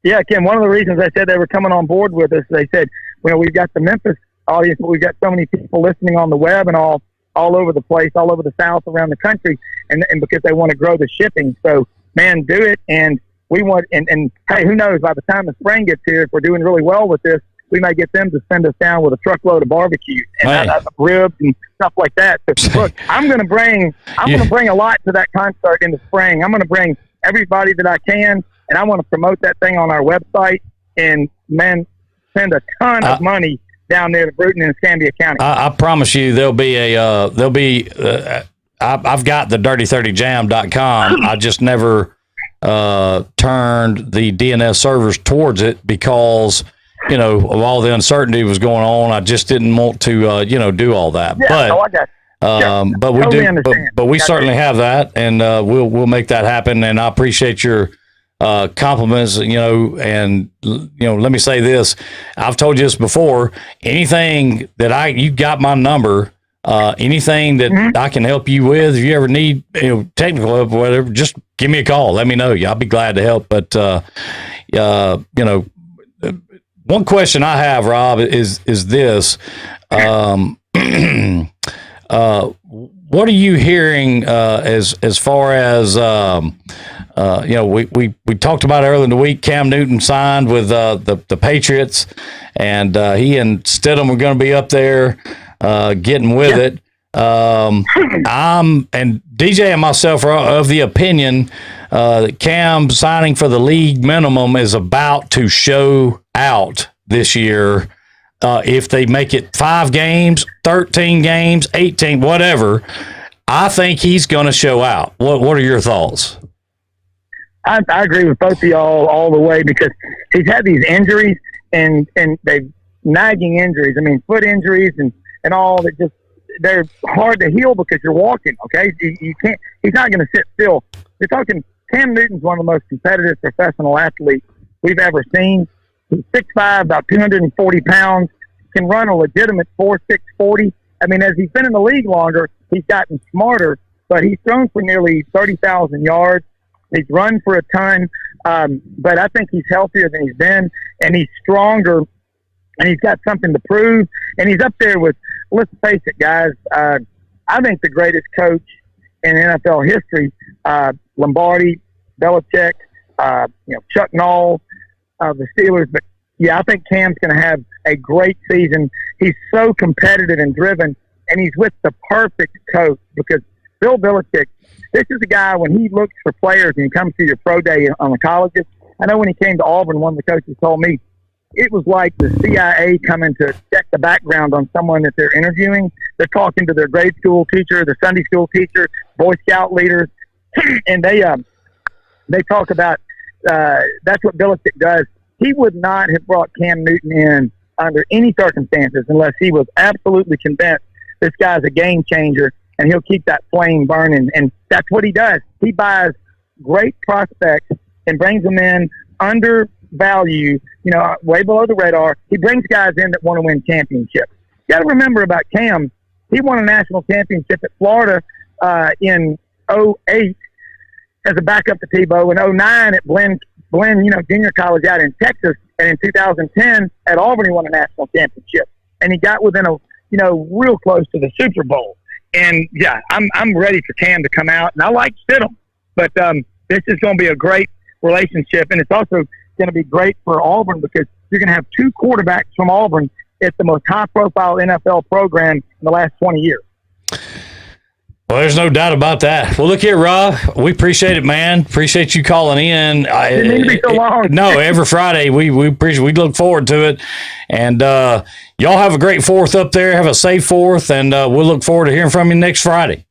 Yeah, Kim. One of the reasons I said they were coming on board with us, they said, we've got the Memphis audience, but we've got so many people listening on the web and all over the place, all over the South, around the country, and because they want to grow the shipping. So, man, do it. And we want, and hey, who knows? By the time the spring gets here, if we're doing really well with this, we may get them to send us down with a truckload of barbecue and ribs and stuff like that. So, look, I'm going to bring a lot to that concert in the spring. I'm going to bring everybody that I can, and I want to promote that thing on our website. And man, send a ton of money down there to Bruton and Escambia County. I promise you, I've got the dirty30jam.com. I just never turned the DNS servers towards it because, of all the uncertainty was going on. I just didn't want to, do all that. Yeah, but, I got you. But we totally do, but we certainly have that, and we'll make that happen. And I appreciate your compliments, and let me say this. I've told you this before. Anything that you got my number, anything that I can help you with, if you ever need, technical help or whatever, just give me a call. Let me know. I'll be glad to help. But, one question I have, Rob, is this, what are you hearing, as far as, we talked about earlier in the week, Cam Newton signed with the Patriots, and he and Stidham are going to be up there getting with it. And DJ and myself are of the opinion that Cam signing for the league minimum is about to show out this year. If they make it 5 games, 13 games, 18, whatever, I think he's going to show out. What are your thoughts? I agree with both of y'all all the way because he's had these injuries and they've nagging injuries. I mean, foot injuries and all that they're hard to heal because you're walking. Okay. You can't, he's not going to sit still. You're talking Cam Newton's one of the most competitive professional athletes we've ever seen. He's 6'5", about 240 pounds, can run a legitimate 4.6 40. I mean, as he's been in the league longer, he's gotten smarter, but he's thrown for nearly 30,000 yards. He's run for a ton, but I think he's healthier than he's been, and he's stronger and he's got something to prove. And he's up there with, let's face it, guys, I think the greatest coach in NFL history, Lombardi, Belichick, Chuck Noll, the Steelers. But yeah, I think Cam's going to have a great season. He's so competitive and driven, and he's with the perfect coach because Bill Belichick, this is a guy when he looks for players and he comes to your pro day on the colleges. I know when he came to Auburn, one of the coaches told me it was like the CIA coming to check the background on someone that they're interviewing. They're talking to their grade school teacher, the Sunday school teacher, Boy Scout leaders, and they talk about that's what Belichick does. He would not have brought Cam Newton in under any circumstances unless he was absolutely convinced this guy's a game changer and he'll keep that flame burning. And that's what he does. He buys great prospects and brings them in under value, way below the radar. He brings guys in that want to win championships. You got to remember about Cam. He won a national championship at Florida in 2008 as a backup to Tebow, in 2009 at Glenn, junior college out in Texas, and in 2010 at Auburn he won a national championship, and he got within real close to the Super Bowl. And yeah, I'm ready for Cam to come out, and I like Stidham, but this is going to be a great relationship, and it's also going to be great for Auburn because you're going to have two quarterbacks from Auburn. It's the most high-profile NFL program in the last 20 years. Well, there's no doubt about that. Well, look here, Rob. We appreciate it, man. Appreciate you calling in. Didn't need to be so long. No, every Friday we appreciate. We look forward to it, and y'all have a great 4th up there. Have a safe 4th, and we'll look forward to hearing from you next Friday.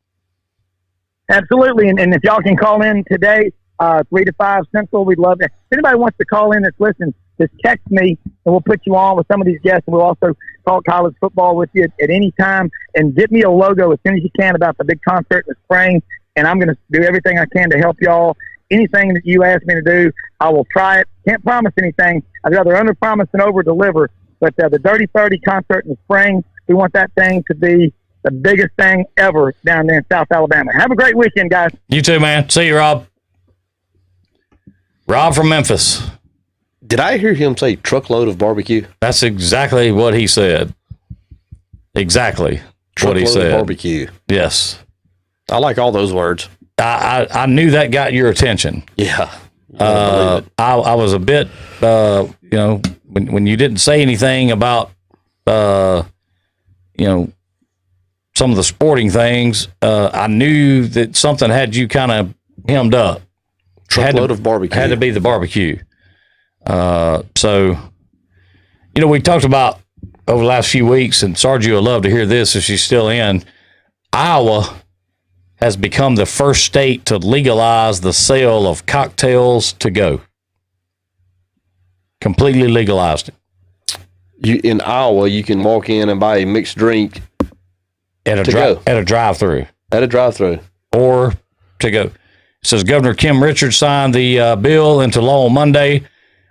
Absolutely, and if y'all can call in today, 3 to 5 Central, we'd love it. If anybody wants to call in that's listening, just text me, and we'll put you on with some of these guests, and we'll also talk college football with you at any time. And get me a logo as soon as you can about the big concert in the spring, and I'm going to do everything I can to help y'all. Anything that you ask me to do, I will try it. Can't promise anything. I'd rather under-promise than over-deliver. But the Dirty 30 concert in the spring, we want that thing to be the biggest thing ever down there in South Alabama. Have a great weekend, guys. You too, man. See you, Rob. Rob from Memphis. Did I hear him say truckload of barbecue? That's exactly what he said. Exactly what he said. Of barbecue. Yes. I like all those words. I knew that got your attention. Yeah. I was a bit, when you didn't say anything about, some of the sporting things, I knew that something had you kind of hemmed up. Truckload of barbecue. Had to be the barbecue. So, we talked about over the last few weeks, and Sargie will love to hear this if she's still in. Iowa has become the first state to legalize the sale of cocktails to go. Completely legalized it. In Iowa, you can walk in and buy a mixed drink at a drive-through. At a drive-through. Or to go. It says Governor Kim Richards signed the bill into law on Monday,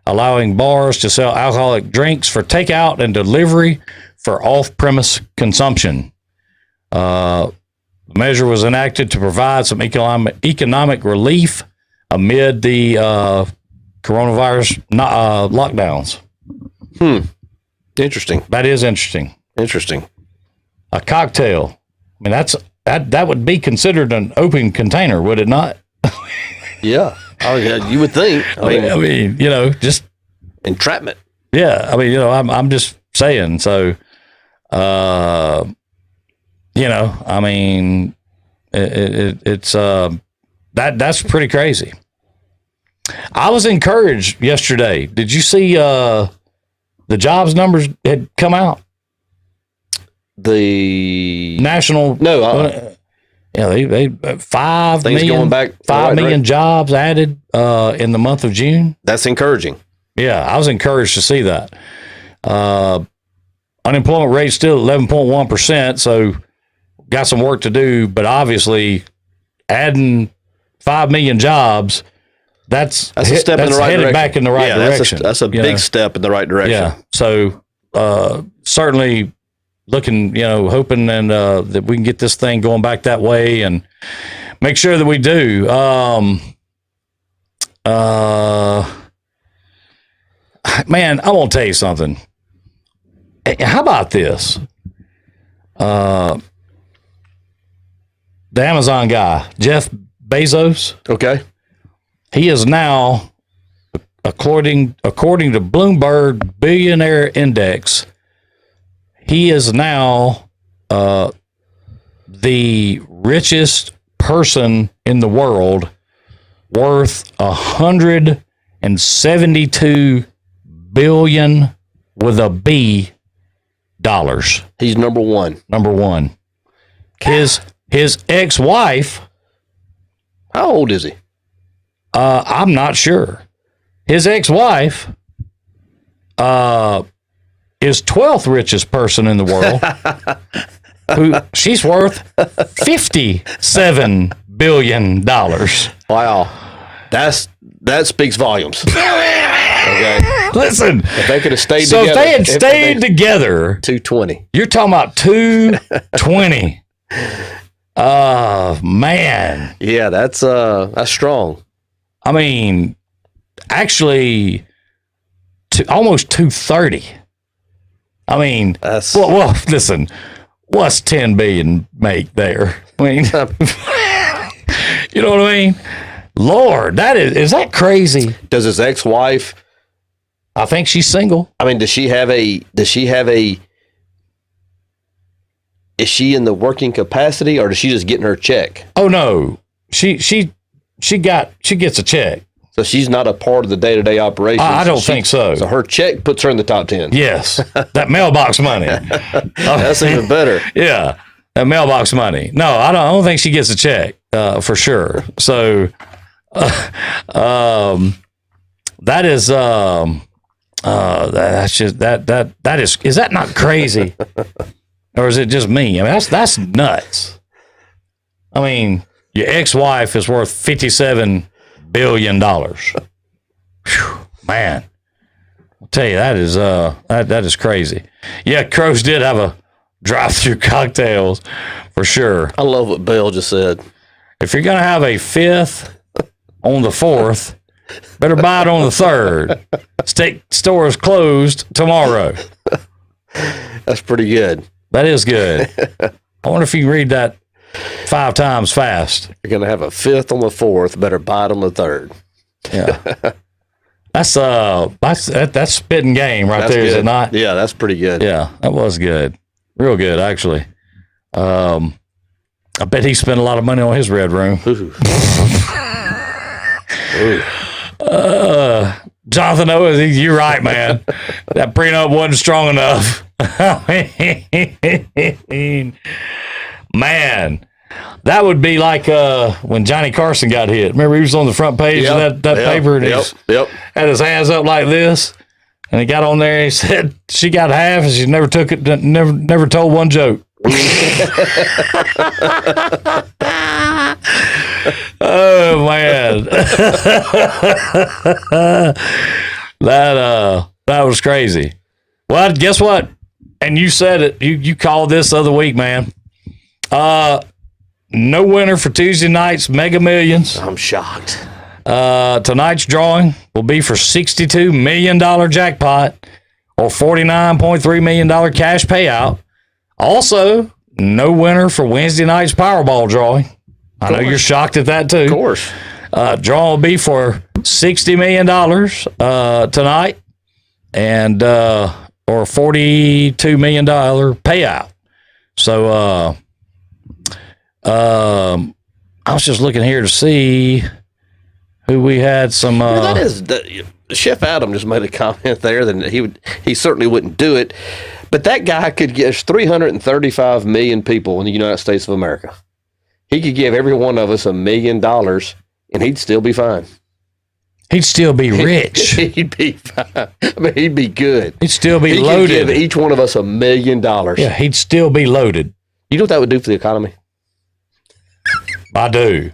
allowing bars to sell alcoholic drinks for takeout and delivery for off-premise consumption. The measure was enacted to provide some economic relief amid the coronavirus lockdowns. Interesting. That is interesting. Interesting. A cocktail. I mean, that would be considered an open container, would it not? Yeah. Oh, yeah, you would think. I mean, just entrapment. Yeah. I mean, I'm just saying. So, I mean, it's that's pretty crazy. I was encouraged yesterday. Did you see the jobs numbers had come out? The national they 5 million going back 5 million jobs added in the month of June. That's encouraging. Yeah, I was encouraged to see that. Unemployment rate still 11.1%, so got some work to do, but obviously adding 5 million jobs, that's a step in the right direction. Back in the right direction. That's a big step in the right direction. Yeah. So certainly looking, hoping and that we can get this thing going back that way and make sure that we do. Man, I want to tell you something. how about this? The Amazon guy, Jeff Bezos. Okay. He is now, according to Bloomberg Billionaire Index, he is now the richest person in the world, worth $172 billion with a B dollars. He's number one. Number one. His ex-wife. How old is he? I'm not sure. His ex-wife is 12th richest person in the world. She's worth $57 billion. Wow. That speaks volumes. Okay. Listen. If they could have stayed so together. If they had stayed together. 220. You're talking about 220. Man. Yeah, that's strong. I mean, actually, almost 230. I mean, well, listen, what's 10 billion make there? I mean, you know what I mean? Lord, is that crazy? Does his ex-wife? I think she's single. I mean, is she in the working capacity, or is she just getting her check? Oh no, she gets a check. So she's not a part of the day-to-day operations. I don't think so. So her check puts her in the top 10. Yes, that mailbox money. That's even better. Yeah, that mailbox money. No, I don't think she gets a check for sure. So that is that's just that is that not crazy, or is it just me? I mean, that's nuts. I mean, your ex-wife is worth $57 billion. Whew, man, I'll tell you, that is that is crazy. Yeah, Crows did have a drive-through cocktails for sure. I love what Bill just said. If you're gonna have a fifth on the 4th, better buy it on the 3rd. Store is closed tomorrow. That's pretty good. That is good. I wonder if you can read that 5 times fast. You're going to have a fifth on the 4th. Better buy it on the 3rd. Yeah. That's spitting game right there, good. Is it not? Yeah, that's pretty good. Yeah, that was good. Real good, actually. I bet he spent a lot of money on his red room. Ooh. Jonathan Owens, you're right, man. That prenup wasn't strong enough. Man, that would be like when Johnny Carson got hit. Remember, he was on the front page of that paper, and he had his hands up like this, and he got on there and he said she got half, and she never took it, never told one joke. Oh man, that was crazy. Well, guess what? And you said it. You called this the other week, man. No winner for Tuesday night's Mega Millions. I'm shocked. Tonight's drawing will be for $62 million jackpot or $49.3 million cash payout. Also, no winner for Wednesday night's Powerball drawing. I know you're shocked at that too. Of course. Draw will be for $60 million tonight, and or $42 million payout. So I was just looking here to see who we had some. That is Chef Adam just made a comment there that he certainly wouldn't do it, but that guy could get 335 million people in the United States of America. He could give every one of us $1 million, and he'd still be fine. He'd still be rich. He'd be fine. I mean, he'd be good. He'd still be he loaded. Could give each one of us $1 million. Yeah, he'd still be loaded. You know what that would do for the economy? I do.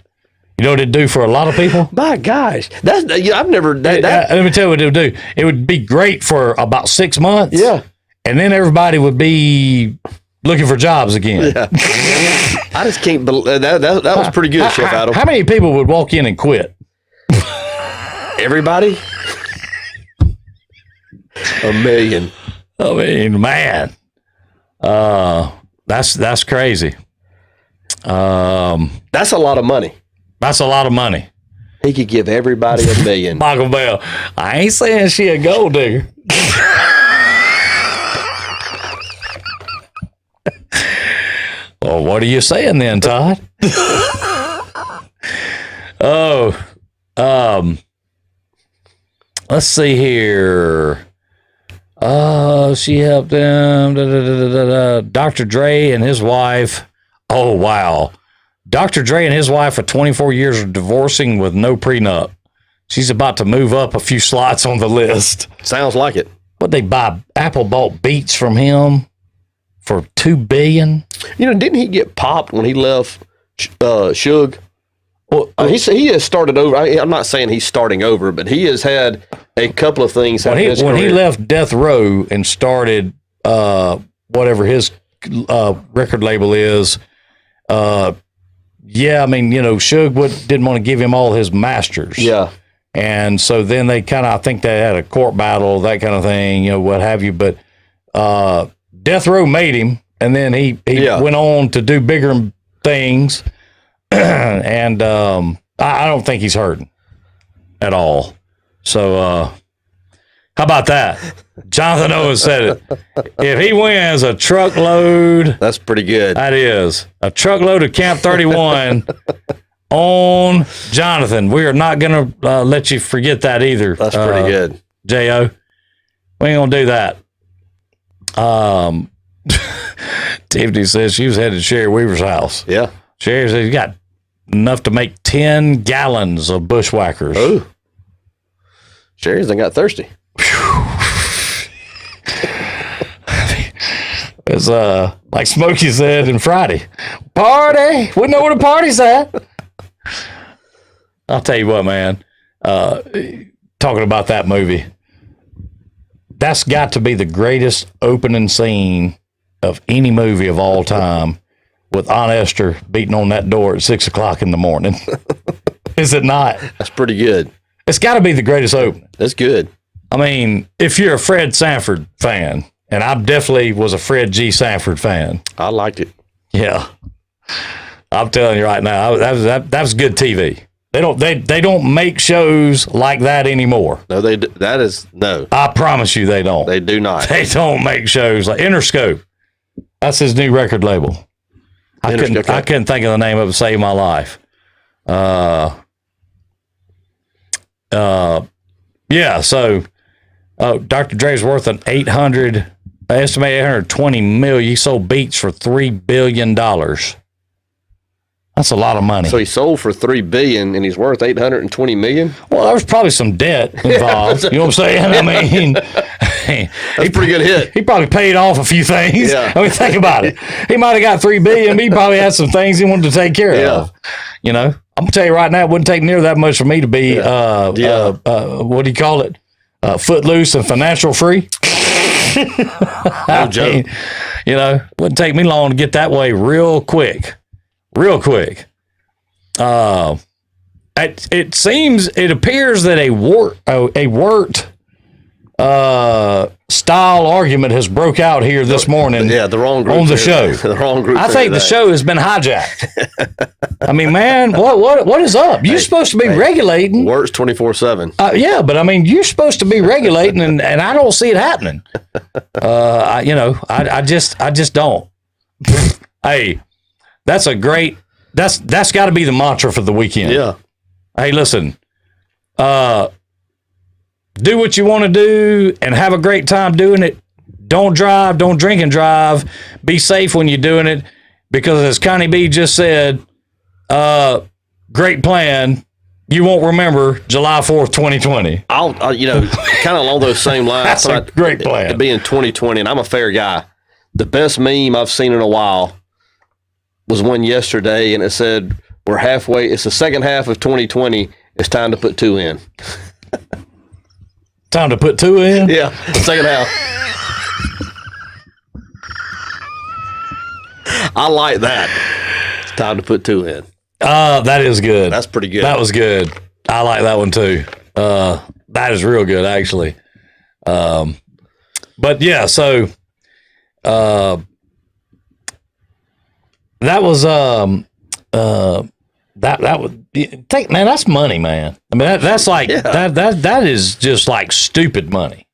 You know what it'd do for a lot of people? My gosh, I've never. Let me tell you what it would do. It would be great for about 6 months. Yeah, and then everybody would be looking for jobs again. Yeah. I just can't believe that was pretty good, Chef Adam. How many people would walk in and quit? Everybody? $1 million. I mean, man, that's crazy. That's a lot of money. That's a lot of money. He could give everybody $1 million. Michael Bell. I ain't saying she a gold digger. Well, what are you saying then, Todd? Let's see here. She helped him. Dr. Dre and his wife. Oh, wow. Dr. Dre and his wife for 24 years are divorcing with no prenup. She's about to move up a few slots on the list. Sounds like it. But they buy Apple bought Beats from him for $2 billion. You know, didn't he get popped when he left Suge? Well, he has started over. I'm not saying he's starting over, but he has had a couple of things. When he left Death Row and started whatever his record label is, yeah, I mean, you know, Suge didn't want to give him all his masters. Yeah. And so then they kind of, I think they had a court battle, that kind of thing, you know, what have you. But Death Row made him, and then he went on to do bigger things. And I don't think he's hurting at all. So how about that? Jonathan Owens said it. If he wins a truckload. That's pretty good. That is. A truckload of Camp 31 on Jonathan. We are not going to let you forget that either. That's pretty good. J.O. We ain't going to do that. Tiffany says she was headed to Sherry Weaver's house. Yeah. Sherry says you got enough to make 10 gallons of bushwhackers. Oh. Sherry's done got thirsty. It's like Smokey said in Friday. Party! We know where the party's at. I'll tell you what, man. Talking about that movie, that's got to be the greatest opening scene of any movie of all time, with Aunt Esther beating on that door at 6 o'clock in the morning. Is it not? That's pretty good. It's got to be the greatest opening. That's good. I mean, if you're a Fred Sanford fan, and I definitely was a Fred G. Sanford fan. I liked it. Yeah. I'm telling you right now, that was good TV. They don't make shows like that anymore. No, no. I promise you they don't. They do not. They don't make shows like Interscope. That's his new record label. I couldn't think of the name of it to save my life. Yeah, so Dr. Dre's worth an estimated $820 million. He sold Beats for $3 billion. That's a lot of money. So he sold for $3 billion and he's worth $820 million? Well, there was probably some debt involved. You know what I'm saying? I mean, that's a pretty good hit. He probably paid off a few things. Yeah. I mean, think about it. He might have got $3 billion, but he probably had some things he wanted to take care of. You know, I'm gonna tell you right now, it wouldn't take near that much for me to be what do you call it? Footloose and financial free. No joke. You know, wouldn't take me long to get that way real quick. It appears that a Wirt style argument has broke out here this morning. Yeah, the wrong group on the show. The wrong group. I think the show has been hijacked. I mean, man, what is up? You're supposed to be regulating. Works 24/7. Yeah, but I mean, you're supposed to be regulating, and I don't see it happening. I just don't. Hey, that's got to be the mantra for the weekend. Yeah. Hey, listen. Do what you want to do and have a great time doing it. Don't drive. Don't drink and drive. Be safe when you're doing it, because as Connie B just said, great plan. You won't remember July 4th, 2020. I'll kind of along those same lines. That's a great plan. It'd be in 2020, and I'm a fair guy. The best meme I've seen in a while was one yesterday, and it said, we're halfway. It's the second half of 2020. It's time to put 2 in. Time to put 2 in? Yeah, second half. I like that. It's time to put 2 in. That is good. That's pretty good. That was good. I like that one too. That is real good, actually. But But yeah, so that was that would take, man, that's money, man. I mean, that's like that is just like stupid money.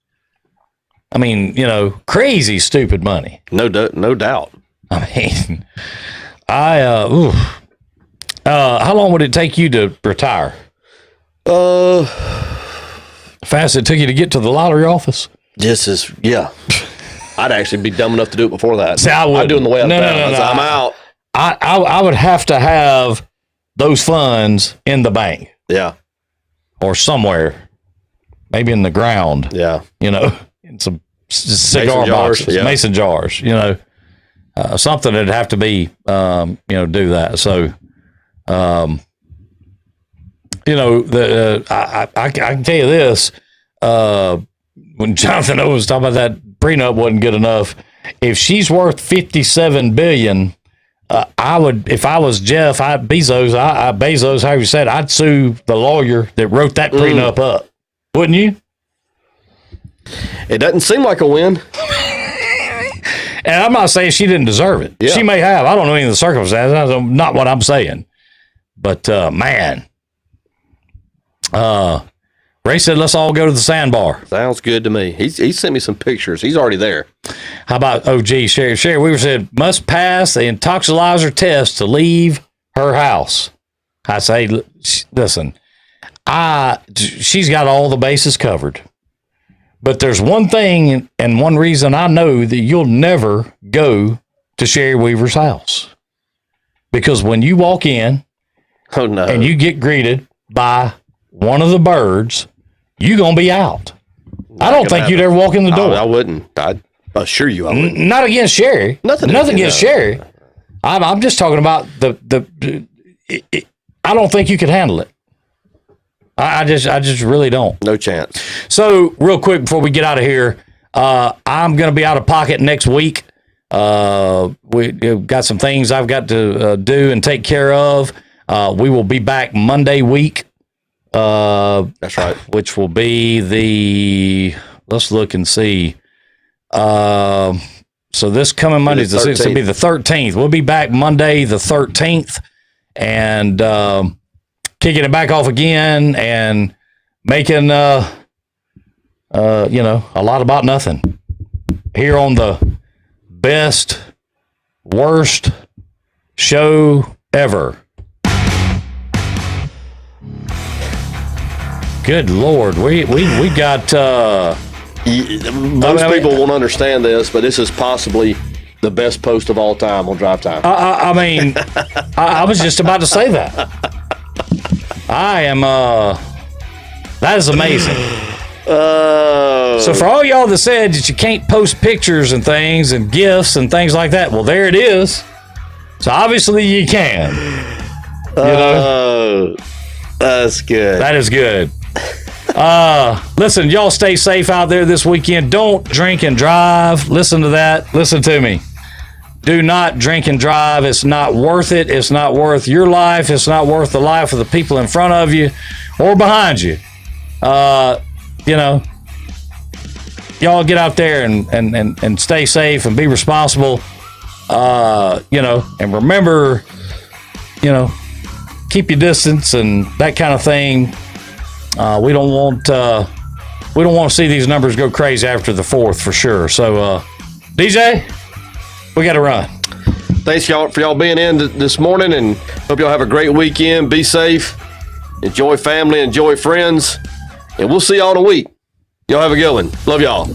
I mean, crazy stupid money. No doubt. I mean, how long would it take you to retire? Fast it took you to get to the lottery office? I'd actually be dumb enough to do it before that. See, I would. I'm doing the way I'm I'm out. I would have to have those funds in the bank. Yeah. Or somewhere. Maybe in the ground. Yeah. In some cigar boxes, mason jars, something that'd have to be, do that. So, I can tell you this, when Jonathan O was talking about that prenup wasn't good enough, if she's worth $57 billion, I would, if I was Jeff Bezos, however you said, I'd sue the lawyer that wrote that prenup up. Wouldn't you? It doesn't seem like a win. And I'm not saying she didn't deserve it. Yeah. She may have. I don't know any of the circumstances. That's not what I'm saying. But, man. Ray said, let's all go to the sandbar. Sounds good to me. He sent me some pictures. He's already there. How about OG? Sherry Weaver said, must pass the intoxilizer test to leave her house. I say, listen, she's got all the bases covered. But there's one thing and one reason I know that you'll never go to Sherry Weaver's house. Because when you walk in and you get greeted by one of the birds, you're going to be out. I don't think you'd ever walk in the door. I wouldn't. I'd assure you I wouldn't. Not against Sherry. Nothing against Sherry. I'm just talking about I don't think you could handle it. I just really don't. No chance. So real quick before we get out of here, I'm going to be out of pocket next week. We've got some things I've got to do and take care of. We will be back Monday week. That's right. Which will be let's look and see. So this coming Monday is it'll be the 13th. We'll be back Monday the 13th and kicking it back off again and making a lot about nothing here on the best worst show ever. Good Lord, we got. Most people won't understand this, but this is possibly the best post of all time on Drive Time. I mean, I was just about to say that. I am. That is amazing. So for all y'all that said that you can't post pictures and things and gifts and things like that, well, there it is. So obviously you can. That's good. That is good. Listen, y'all stay safe out there this weekend. Don't drink and drive. Listen to that. Listen to me. Do not drink and drive. It's not worth it. It's not worth your life. It's not worth the life of the people in front of you or behind you. Y'all get out there and stay safe and be responsible. And remember, keep your distance and that kind of thing. We don't want to see these numbers go crazy after the 4th for sure. So, DJ, we got to run. Thanks y'all for y'all being in this morning, and hope y'all have a great weekend. Be safe, enjoy family, enjoy friends, and we'll see y'all in a week. Y'all have a good one. Love y'all.